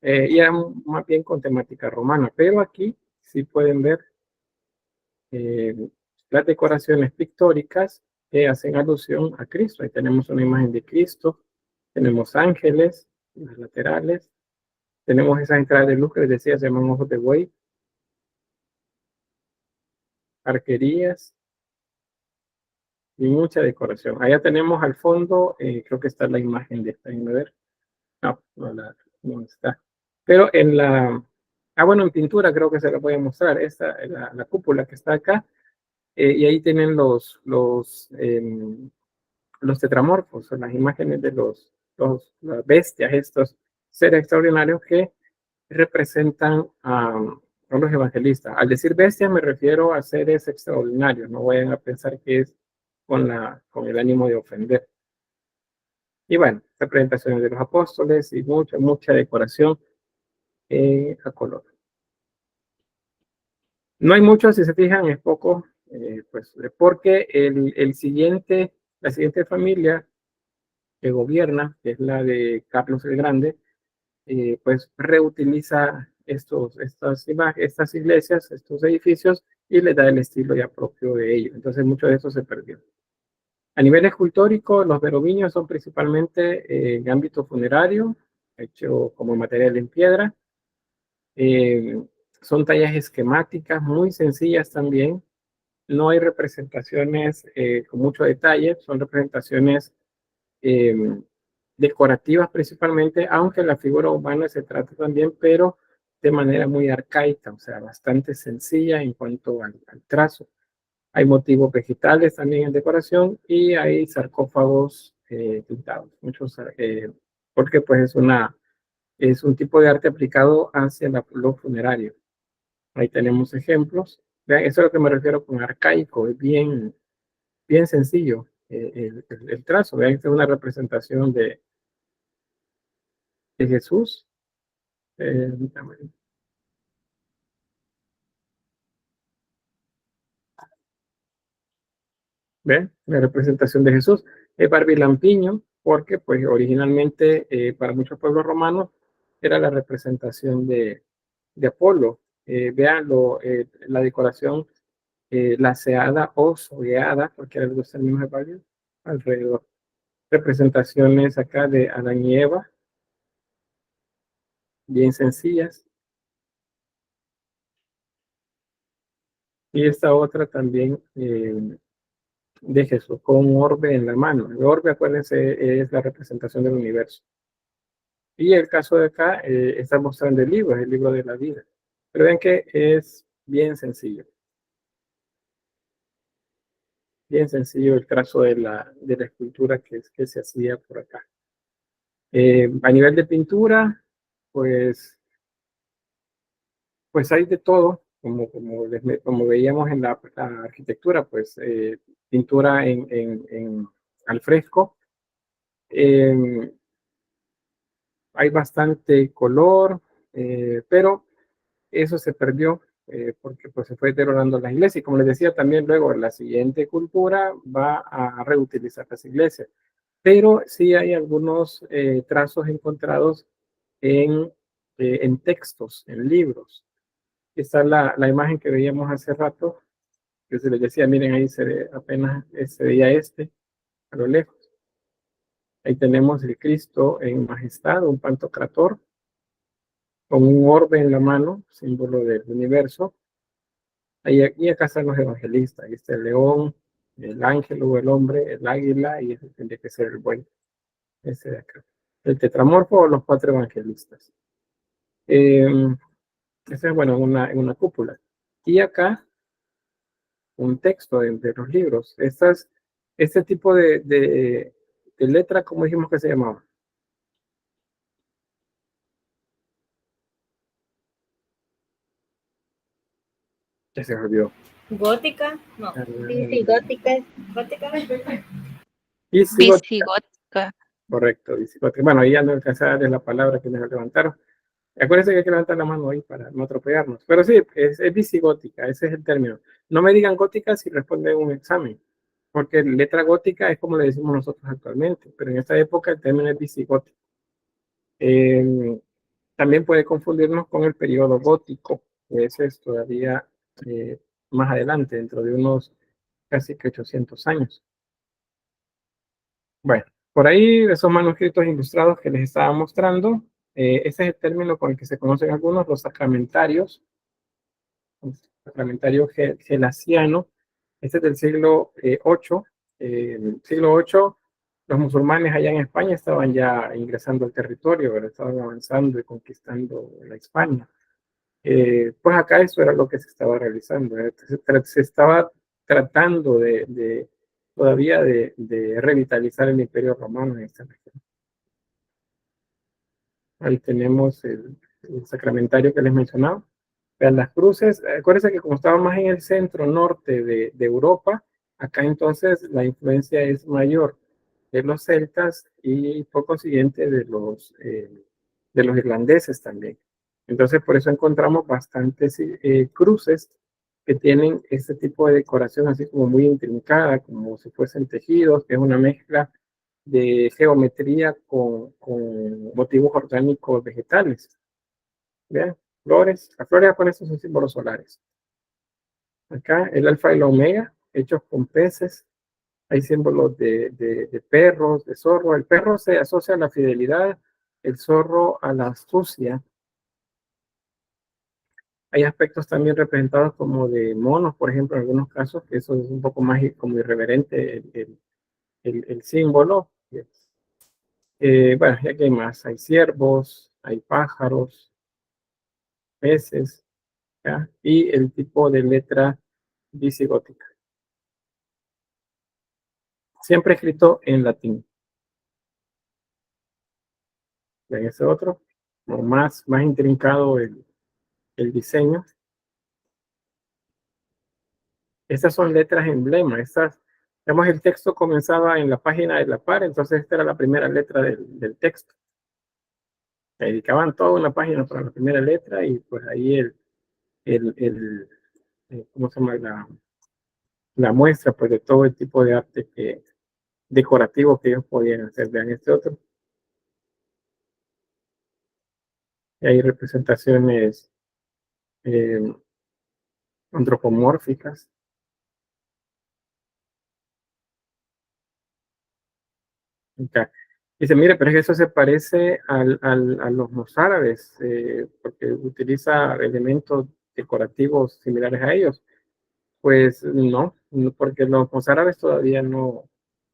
Speaker 2: y eran más bien con temática romana, pero aquí sí pueden ver las decoraciones pictóricas que hacen alusión a Cristo. Ahí tenemos una imagen de Cristo, tenemos ángeles en las laterales, tenemos esas entradas de luz que les decía, se llaman ojos de buey, arquerías y mucha decoración. Allá tenemos al fondo, creo que está la imagen de esta, a ver. No está. Pero bueno, en pintura creo que se la voy a mostrar. La cúpula que está acá, y ahí tienen los tetramorfos, las imágenes de las bestias, estos seres extraordinarios que representan a los evangelistas. Al decir bestias me refiero a seres extraordinarios, no vayan a pensar que es con el ánimo de ofender. Y bueno, representaciones de los apóstoles y mucha decoración a color. No hay mucho, si se fijan, es poco, pues porque la siguiente familia que gobierna, que es la de Carlos el Grande, pues reutiliza estas iglesias, estos edificios, y le da el estilo ya propio de ellos. Entonces mucho de eso se perdió. A nivel escultórico, los merovingios son principalmente en ámbito funerario, hecho como material en piedra. Son tallas esquemáticas muy sencillas también. No hay representaciones con mucho detalle, son representaciones decorativas principalmente, aunque la figura humana se trata también, pero de manera muy arcaica, o sea, bastante sencilla en cuanto al trazo. Hay motivos vegetales también en decoración y hay sarcófagos pintados, muchos, porque pues es un tipo de arte aplicado hacia lo funerario. Ahí tenemos ejemplos. Vean, eso es a lo que me refiero con arcaico, es bien sencillo el trazo. Vean, esta es una representación de Jesús. ¿Ven? La representación de Jesús es barbilampiño, porque pues originalmente para muchos pueblos romanos era la representación de Apolo. Vean la decoración laceada o sogueada, cualquiera de los términos es válido, alrededor. Representaciones acá de Adán y Eva, bien sencillas. Y esta otra también de Jesús, con un orbe en la mano. El orbe, acuérdense, es la representación del universo. Y el caso de acá está mostrando el libro, es el libro de la vida. Pero ven que es bien sencillo. Bien sencillo el trazo de la escultura que se hacía por acá. A nivel de pintura, pues hay de todo, como veíamos en la arquitectura, pues pintura al fresco. Hay bastante color, pero eso se perdió porque pues, se fue deteriorando las iglesias. Y como les decía, también luego la siguiente cultura va a reutilizar las iglesias. Pero sí hay algunos trazos encontrados en textos, en libros. Esta es la imagen que veíamos hace rato, que se les decía, miren, ahí se ve apenas, se veía a lo lejos. Ahí tenemos el Cristo en majestad, un pantocrator, con un orbe en la mano, símbolo del universo. Y acá están los evangelistas. Ahí está el león, el ángel o el hombre, el águila, y ese tendría que ser el buey. Ese de acá. El tetramorfo o los 4 evangelistas. Ese es, bueno, en una cúpula. Y acá, un texto de los libros. Este tipo de letra, ¿cómo dijimos que se llamaba? Ya se olvidó.
Speaker 8: Gótica, no.
Speaker 7: Visigótica.
Speaker 8: Gótica.
Speaker 5: Visigótica.
Speaker 2: Correcto, visigótica. Bueno, ahí ya no alcanzaba a darles la palabra que me levantaron. Acuérdense que hay que levantar la mano ahí para no atropellarnos. Pero sí, es visigótica, ese es el término. No me digan gótica si responden un examen, porque letra gótica es como le decimos nosotros actualmente, pero en esta época el término es visigótico. También puede confundirnos con el periodo gótico, que ese es todavía más adelante, dentro de unos casi que 800 años. Bueno, por ahí esos manuscritos ilustrados que les estaba mostrando, ese es el término con el que se conocen algunos, los sacramentarios. Sacramentario gelasiano. Este es del siglo VIII. Siglo VIII, los musulmanes allá en España estaban ya ingresando al territorio, ¿verdad? Estaban avanzando y conquistando la España. Pues acá eso era lo que se estaba realizando. Se estaba tratando todavía de revitalizar el Imperio Romano en esta región. Ahí tenemos el sacramentario que les mencionaba. Vean las cruces, acuérdense que como estaba más en el centro norte de Europa, acá entonces la influencia es mayor de los celtas y por consiguiente de los irlandeses también. Entonces por eso encontramos bastantes cruces que tienen este tipo de decoración así como muy intrincada, como si fuesen tejidos, que es una mezcla de geometría con motivos orgánicos vegetales. Vean, flores. Las flores con estos son símbolos solares. Acá el alfa y la omega, hechos con peces. Hay símbolos de perros, de zorro. El perro se asocia a la fidelidad, el zorro a la astucia. Hay aspectos también representados como de monos, por ejemplo, en algunos casos, que eso es un poco más como irreverente el símbolo. Bueno, ya que hay más. Hay ciervos, hay pájaros, peces, ¿ya? Y el tipo de letra visigótica. Siempre escrito en latín. Ven ese otro, como más intrincado el diseño. Estas son letras emblema. Digamos, el texto comenzaba en la página de la par, entonces esta era la primera letra del texto. Dedicaban toda una página para la primera letra y pues ahí ¿cómo se llama? La muestra pues de todo el tipo de arte decorativo que ellos podían hacer. Vean este otro. Y hay representaciones antropomórficas. Okay. Dice, mire, pero es que eso se parece a los mozárabes, porque utiliza elementos decorativos similares a ellos. Pues no, porque los mozárabes todavía no,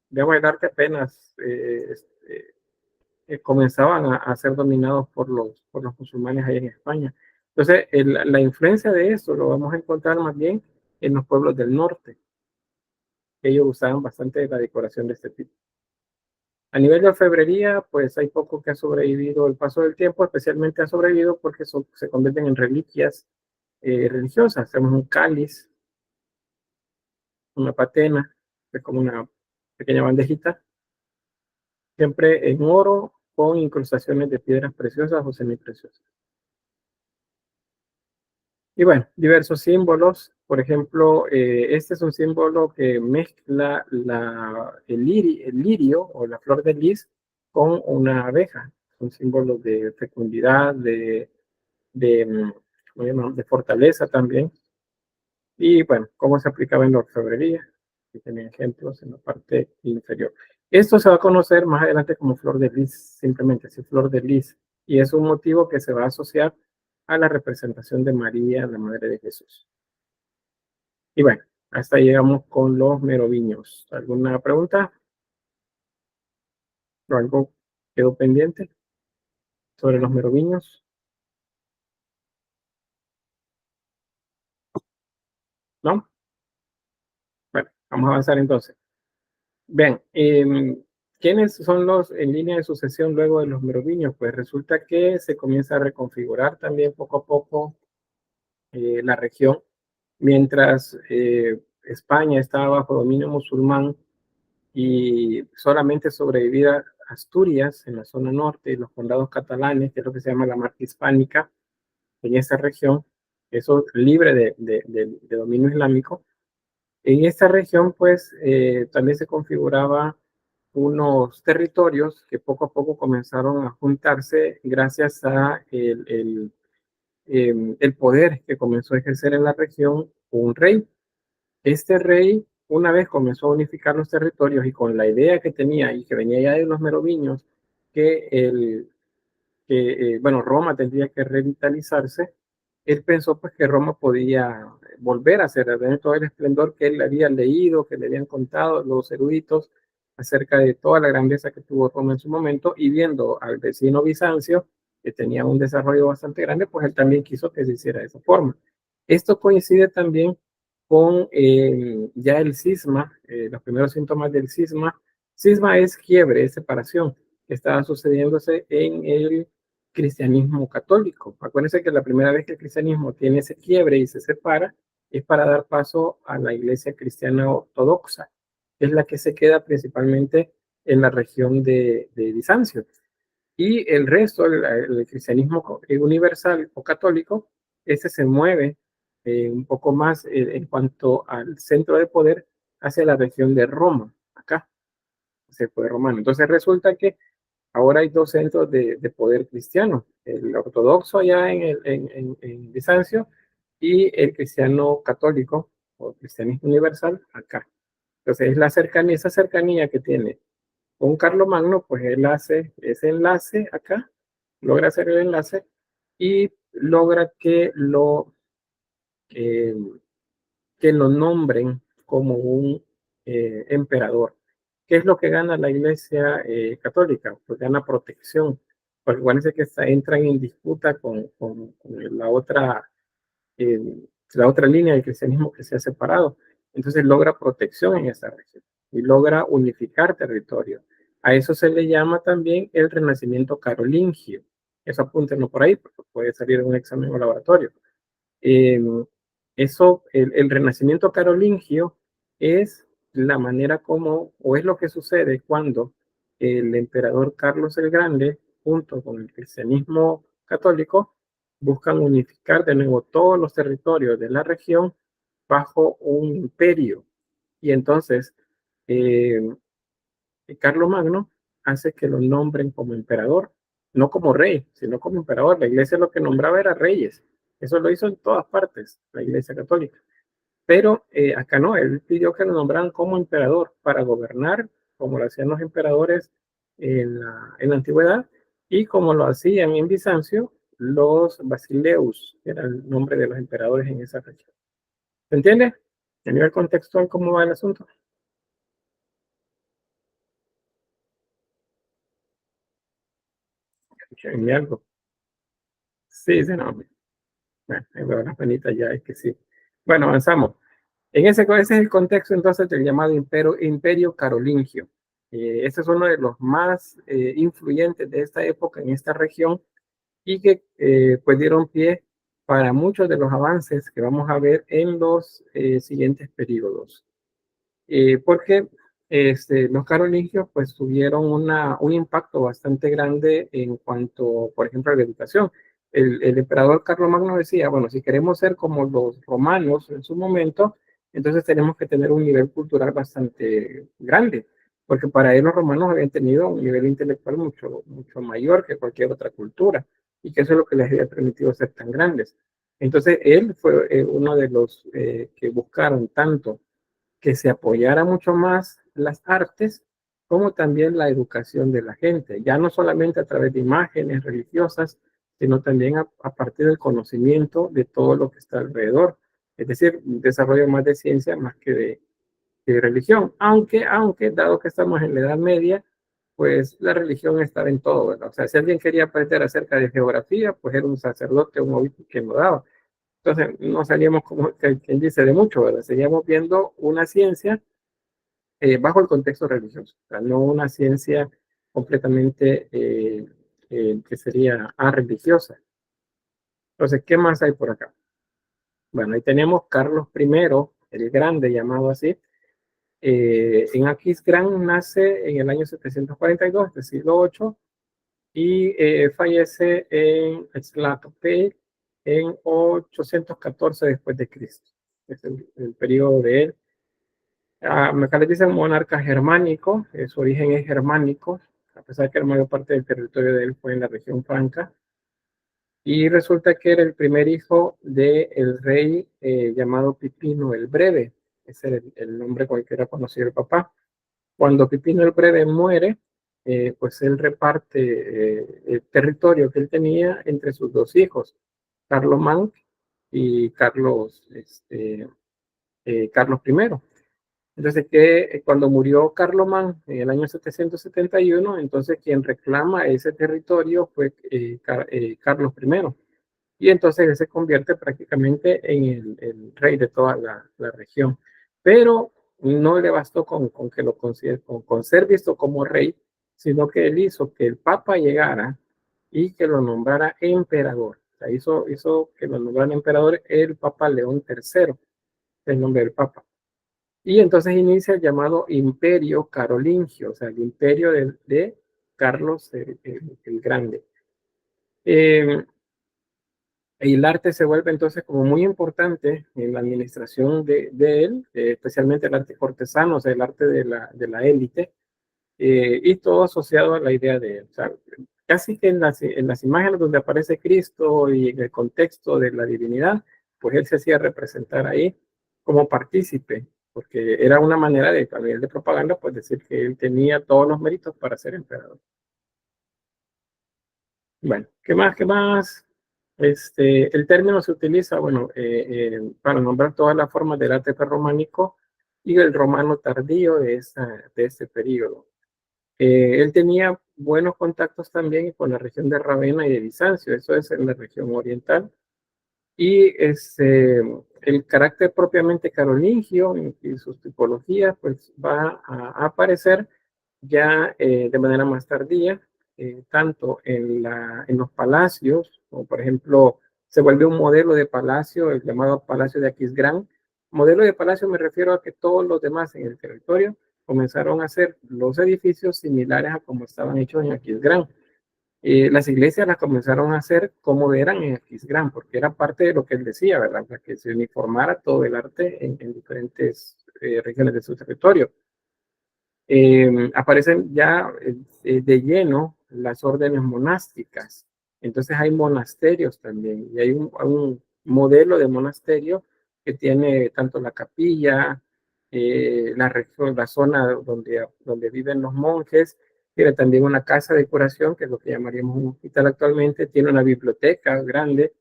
Speaker 2: debo el arte apenas comenzaban a ser dominados por los musulmanes ahí en España. Entonces, la influencia de eso lo vamos a encontrar más bien en los pueblos del norte. Ellos usaban bastante la decoración de este tipo. A nivel de orfebrería, pues hay poco que ha sobrevivido el paso del tiempo, especialmente ha sobrevivido porque se convierten en reliquias religiosas. Tenemos un cáliz, una patena, que es como una pequeña bandejita, siempre en oro con incrustaciones de piedras preciosas o semipreciosas. Y bueno, diversos símbolos. Por ejemplo, este es un símbolo que mezcla el lirio o la flor de lis con una abeja. Es un símbolo de fecundidad, ¿cómo llaman? De fortaleza también. Y bueno, cómo se aplicaba en la orfebrería. Aquí tienen ejemplos en la parte inferior. Esto se va a conocer más adelante como flor de lis, simplemente así, flor de lis. Y es un motivo que se va a asociar a la representación de María, la Madre de Jesús. Y bueno, hasta ahí llegamos con los merovingios. ¿Alguna pregunta? ¿O algo quedó pendiente sobre los merovingios? ¿No? Bueno, vamos a avanzar entonces. Bien, ¿quiénes son los en línea de sucesión luego de los merovingios? Pues resulta que se comienza a reconfigurar también poco a poco la región. Mientras España estaba bajo dominio musulmán y solamente sobrevivía Asturias en la zona norte y los condados catalanes, que es lo que se llama la marca hispánica, en esa región, eso libre de dominio islámico. En esta región, pues, también se configuraba unos territorios que poco a poco comenzaron a juntarse gracias a el poder que comenzó a ejercer en la región un rey. Este rey, una vez comenzó a unificar los territorios y con la idea que tenía y que venía ya de los merovingios, bueno, Roma tendría que revitalizarse, él pensó pues que Roma podía volver a ser, tener todo el esplendor que él había leído, que le habían contado los eruditos acerca de toda la grandeza que tuvo Roma en su momento, y viendo al vecino Bizancio, que tenía un desarrollo bastante grande, pues él también quiso que se hiciera de esa forma. Esto coincide también con ya el cisma, los primeros síntomas del cisma. Cisma es quiebre, es separación, que estaba sucediéndose en el cristianismo católico. Acuérdense que la primera vez que el cristianismo tiene ese quiebre y se separa es para dar paso a la iglesia cristiana ortodoxa, que es la que se queda principalmente en la región de Bizancio. Y el resto, el cristianismo universal o católico, ese se mueve un poco más en cuanto al centro de poder hacia la región de Roma, acá, hacia el poder romano. Entonces resulta que ahora hay dos centros de poder cristiano, el ortodoxo allá en Bizancio y el cristiano católico o cristianismo universal acá. Entonces es la cercanía, esa cercanía que tiene con Carlomagno, pues él hace ese enlace acá, logra hacer el enlace y logra que lo nombren como un emperador. ¿Qué es lo que gana la Iglesia católica? Pues gana protección, porque parece que entran en disputa con la otra línea del cristianismo que se ha separado. Entonces logra protección en esa región y logra unificar territorio. A eso se le llama también el renacimiento carolingio. Eso apúntenlo por ahí, porque puede salir en un examen o laboratorio. El renacimiento carolingio es la manera como, o es lo que sucede cuando el emperador Carlos el Grande, junto con el cristianismo católico, buscan unificar de nuevo todos los territorios de la región bajo un imperio. Y entonces, Carlomagno hace que lo nombren como emperador, no como rey, sino como emperador. La iglesia lo que nombraba era reyes. Eso lo hizo en todas partes, la iglesia católica. Pero acá no, él pidió que lo nombraran como emperador para gobernar, como lo hacían los emperadores en la antigüedad, y como lo hacían en Bizancio, los Basileus, que era el nombre de los emperadores en esa región. ¿Se entiende? A nivel contextual, ¿cómo va el asunto? ¿Y algo? Sí, sí, no. Bueno, ahí veo las penitas ya, es que sí. Bueno, avanzamos. Ese es el contexto entonces del llamado Imperio Carolingio. Este es uno de los más influyentes de esta época en esta región, y que pues dieron pie para muchos de los avances que vamos a ver en los siguientes periodos. Porque los carolingios pues tuvieron un impacto bastante grande en cuanto, por ejemplo, a la educación. El emperador Carlomagno decía, bueno, si queremos ser como los romanos en su momento, entonces tenemos que tener un nivel cultural bastante grande, porque para él los romanos habían tenido un nivel intelectual mucho, mucho mayor que cualquier otra cultura, y que eso es lo que les había permitido ser tan grandes. Entonces él fue uno de los que buscaron tanto que se apoyara mucho más las artes, como también la educación de la gente, ya no solamente a través de imágenes religiosas, sino también a partir del conocimiento de todo lo que está alrededor. Es decir, un desarrollo más de ciencia más que de religión, aunque dado que estamos en la Edad Media, pues la religión estaba en todo, ¿verdad? O sea, si alguien quería aprender acerca de geografía, pues era un sacerdote, un obispo que lo daba. Entonces, no salíamos, como quien dice, de mucho, ¿verdad? Seguíamos viendo una ciencia bajo el contexto religioso, o sea, no una ciencia completamente que sería religiosa. Entonces, ¿qué más hay por acá? Bueno, ahí tenemos Carlos I, el Grande, llamado así. En Aquisgrán nace en el año 742 del siglo VIII, y fallece en Tlacote en 814 después de Cristo. Es el periodo de él. Acá les dicen monarca germánico, su origen es germánico, a pesar de que la mayor parte del territorio de él fue en la región franca. Y resulta que era el primer hijo del rey llamado Pipino el Breve. Ese era el nombre con el que era conocido el papá. Cuando Pipino el Breve muere, pues él reparte el territorio que él tenía entre sus dos hijos, Carlomán y Carlos I. Entonces, cuando murió Carlomán en el año 771, entonces quien reclama ese territorio fue Carlos I. Y entonces él se convierte prácticamente en el rey de toda la región. Pero no le bastó con que lo considere, con ser visto como rey, sino que él hizo que el papa llegara y que lo nombrara emperador. O sea, hizo que lo nombrara emperador el papa León III, el nombre del papa. Y entonces inicia el llamado Imperio Carolingio, o sea, el imperio de Carlos el Grande. El arte se vuelve entonces como muy importante en la administración de él, especialmente el arte cortesano, o sea, el arte de la élite, y todo asociado a la idea de él. O sea, casi que en las imágenes donde aparece Cristo y en el contexto de la divinidad, pues él se hacía representar ahí como partícipe, porque era una manera a nivel de propaganda, pues decir que él tenía todos los méritos para ser emperador. Bueno, ¿qué más? ¿Qué más? El término se utiliza, bueno, para nombrar todas las formas del arte prerrománico y el romano tardío de este periodo. Él tenía buenos contactos también con la región de Ravenna y de Bizancio, eso es en la región oriental. Y el carácter propiamente carolingio y sus tipologías pues va a aparecer ya de manera más tardía, tanto en los palacios, como por ejemplo se vuelve un modelo de palacio, el llamado Palacio de Aquisgrán. Modelo de palacio me refiero a que todos los demás en el territorio comenzaron a hacer los edificios similares a como estaban hechos en Aquisgrán. Las iglesias las comenzaron a hacer como eran en Aquisgrán, porque era parte de lo que él decía, ¿verdad? Para que se uniformara todo el arte en diferentes regiones de su territorio. Aparecen ya de lleno las órdenes monásticas. Entonces hay monasterios también, y hay un modelo de monasterio que tiene tanto la capilla, la zona donde viven los monjes, tiene también una casa de curación, que es lo que llamaríamos un hospital actualmente, tiene una biblioteca grande,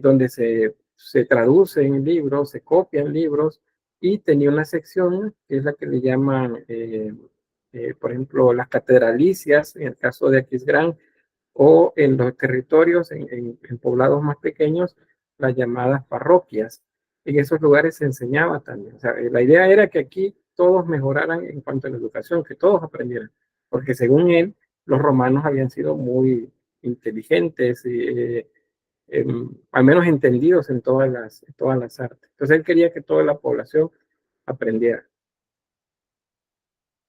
Speaker 2: donde se traducen libros, se copian libros, y tenía una sección que es la que le llaman, por ejemplo, las catedralicias, en el caso de Aquisgrán, o en los territorios, en poblados más pequeños, las llamadas parroquias. En esos lugares se enseñaba también. O sea, la idea era que aquí todos mejoraran en cuanto a la educación, que todos aprendieran, porque según él, los romanos habían sido muy inteligentes y al menos entendidos en todas las artes. Entonces él quería que toda la población aprendiera.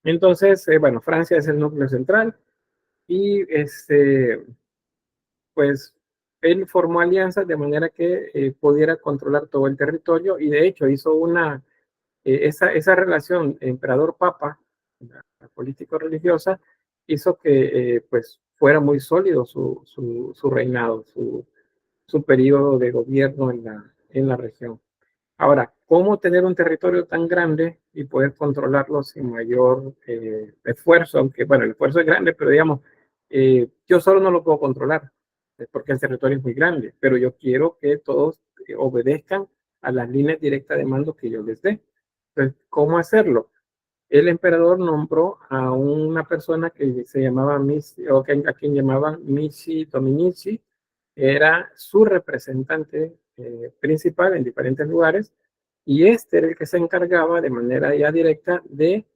Speaker 2: Entonces, bueno, Francia es el núcleo central y pues él formó alianzas de manera que pudiera controlar todo el territorio, y de hecho hizo esa relación emperador-papa, la político-religiosa, hizo que pues fuera muy sólido su reinado, su periodo de gobierno en la región. Ahora, ¿cómo tener un territorio tan grande y poder controlarlo sin mayor esfuerzo? Aunque, bueno, el esfuerzo es grande, pero digamos, yo solo no lo puedo controlar, porque el territorio es muy grande, pero yo quiero que todos obedezcan a las líneas directas de mando que yo les dé. Entonces, ¿cómo hacerlo? El emperador nombró a una persona que se llamaba a quien llamaban Mici Dominici, era su representante principal en diferentes lugares, y este era el que se encargaba de manera ya directa de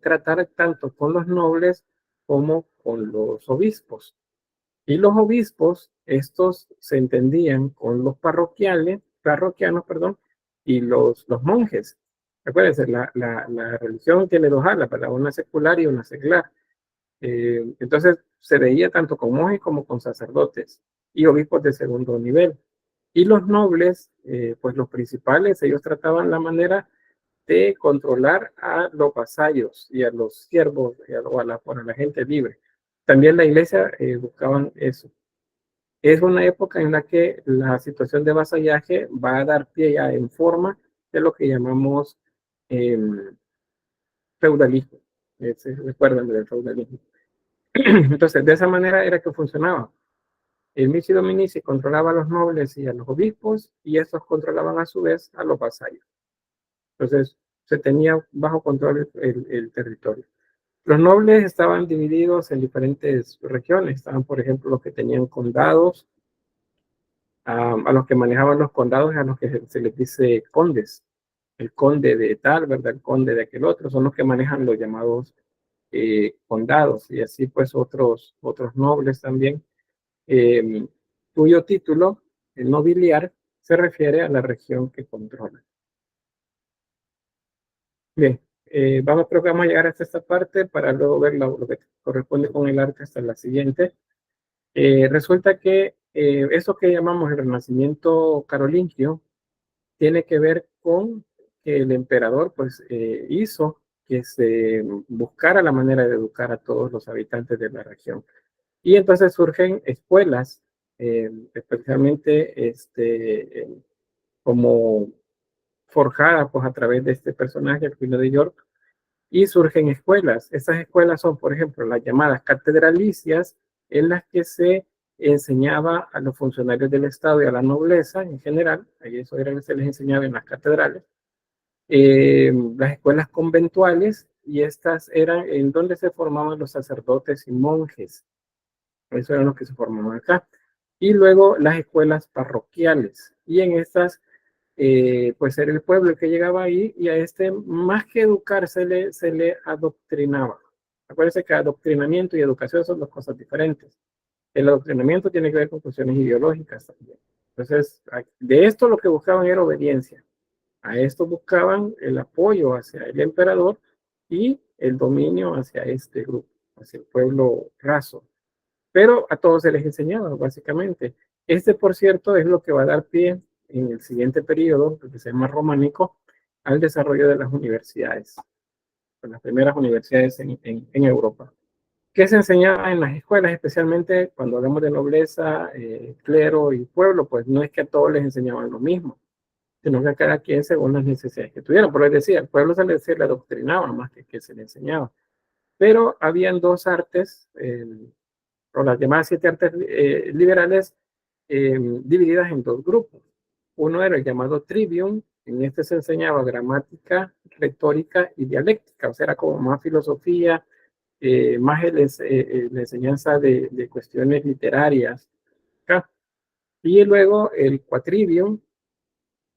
Speaker 2: tratar tanto con los nobles como con los obispos. Y los obispos, estos se entendían con los parroquianos, perdón, y los monjes. Acuérdense, la religión tiene dos alas, ¿verdad? Una secular y una seglar. Entonces se veía tanto con monjes como con sacerdotes y obispos de segundo nivel. Y los nobles, pues los principales, ellos trataban la manera de controlar a los vasallos y a los siervos o a la gente libre. También la iglesia buscaban eso. Es una época en la que la situación de vasallaje va a dar pie ya en forma de lo que llamamos feudalismo. ¿Se recuerdan del feudalismo? Entonces, de esa manera era que funcionaba. El Mici Dominici controlaba a los nobles y a los obispos, y estos controlaban a su vez a los vasallos. Entonces, se tenía bajo control el territorio. Los nobles estaban divididos en diferentes regiones. Estaban, por ejemplo, los que tenían condados, a los que manejaban los condados, a los que se les dice condes. El conde de tal, ¿verdad? El conde de aquel otro, son los que manejan los llamados condados, y así pues otros nobles también, cuyo título, el nobiliar, se refiere a la región que controla. Bien, creo que vamos a llegar hasta esta parte para luego ver lo que corresponde con el arte hasta la siguiente. Resulta que eso que llamamos el Renacimiento carolingio tiene que ver con que el emperador pues hizo que se buscara la manera de educar a todos los habitantes de la región. Y entonces surgen escuelas, especialmente como forjadas pues, a través de este personaje, el Pino de York, y surgen escuelas. Estas escuelas son, por ejemplo, las llamadas catedralicias, en las que se enseñaba a los funcionarios del Estado y a la nobleza en general, ahí eso era lo que se les enseñaba en las catedrales, las escuelas conventuales, y estas eran en donde se formaban los sacerdotes y monjes. Eso eran los que se formaban acá. Y luego las escuelas parroquiales, y en estas pues era el pueblo el que llegaba ahí, y a más que educar se le adoctrinaba. Acuérdense que adoctrinamiento y educación son dos cosas diferentes. El adoctrinamiento tiene que ver con cuestiones ideológicas también. Entonces, de esto lo que buscaban era obediencia. A esto buscaban el apoyo hacia el emperador y el dominio hacia este grupo, hacia el pueblo raso. Pero a todos se les enseñaba, básicamente. Por cierto, es lo que va a dar pie en el siguiente periodo, que se llama románico, al desarrollo de las universidades, las primeras universidades en Europa. ¿Qué se enseñaba en las escuelas? Especialmente cuando hablamos de nobleza, clero y pueblo, pues no es que a todos les enseñaban lo mismo, sino que a cada quien según las necesidades que tuvieran. Por eso decía, al pueblo se le adoctrinaba más que se le enseñaba. Pero habían dos artes, o las llamadas 7 artes liberales, divididas en dos grupos. Uno era el llamado trivium, en este se enseñaba gramática, retórica y dialéctica, o sea, era como más filosofía, más la enseñanza de cuestiones literarias. ¿Acá? Y luego el quatrivium,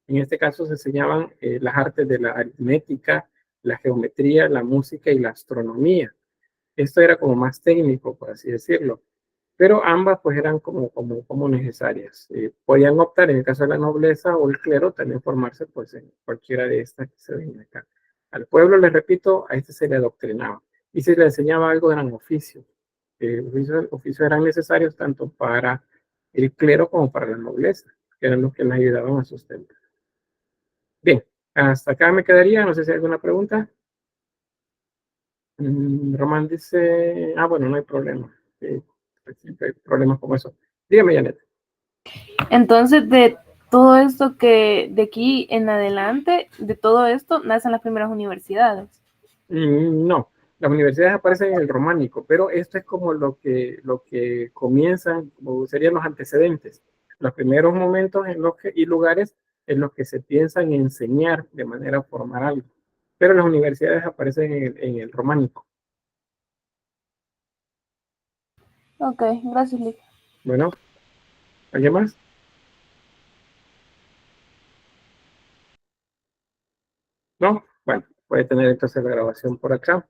Speaker 2: en este caso se enseñaban las artes de la aritmética, la geometría, la música y la astronomía. Esto era como más técnico, por así decirlo, pero ambas pues eran como necesarias. Podían optar en el caso de la nobleza o el clero también formarse pues en cualquiera de estas que se ven acá. Al pueblo, les repito, a este se le adoctrinaba y se le enseñaba algo, eran oficios. Oficios eran necesarios tanto para el clero como para la nobleza, que eran los que les ayudaban a sustentar. Bien, hasta acá me quedaría, no sé si hay alguna pregunta. Román dice, bueno, no hay problema. Siempre hay problemas como eso. Dígame, Janet.
Speaker 9: Entonces, de todo esto que de aquí en adelante, de todo esto, nacen las primeras universidades.
Speaker 2: No, las universidades aparecen en el románico, pero esto es como lo que comienzan, como serían los antecedentes, los primeros momentos y lugares en los que se piensa en enseñar de manera formal algo. Pero las universidades aparecen en el románico.
Speaker 9: Ok, gracias, Lick.
Speaker 2: Bueno, ¿alguien más? ¿No? Bueno, puede tener entonces la grabación por acá.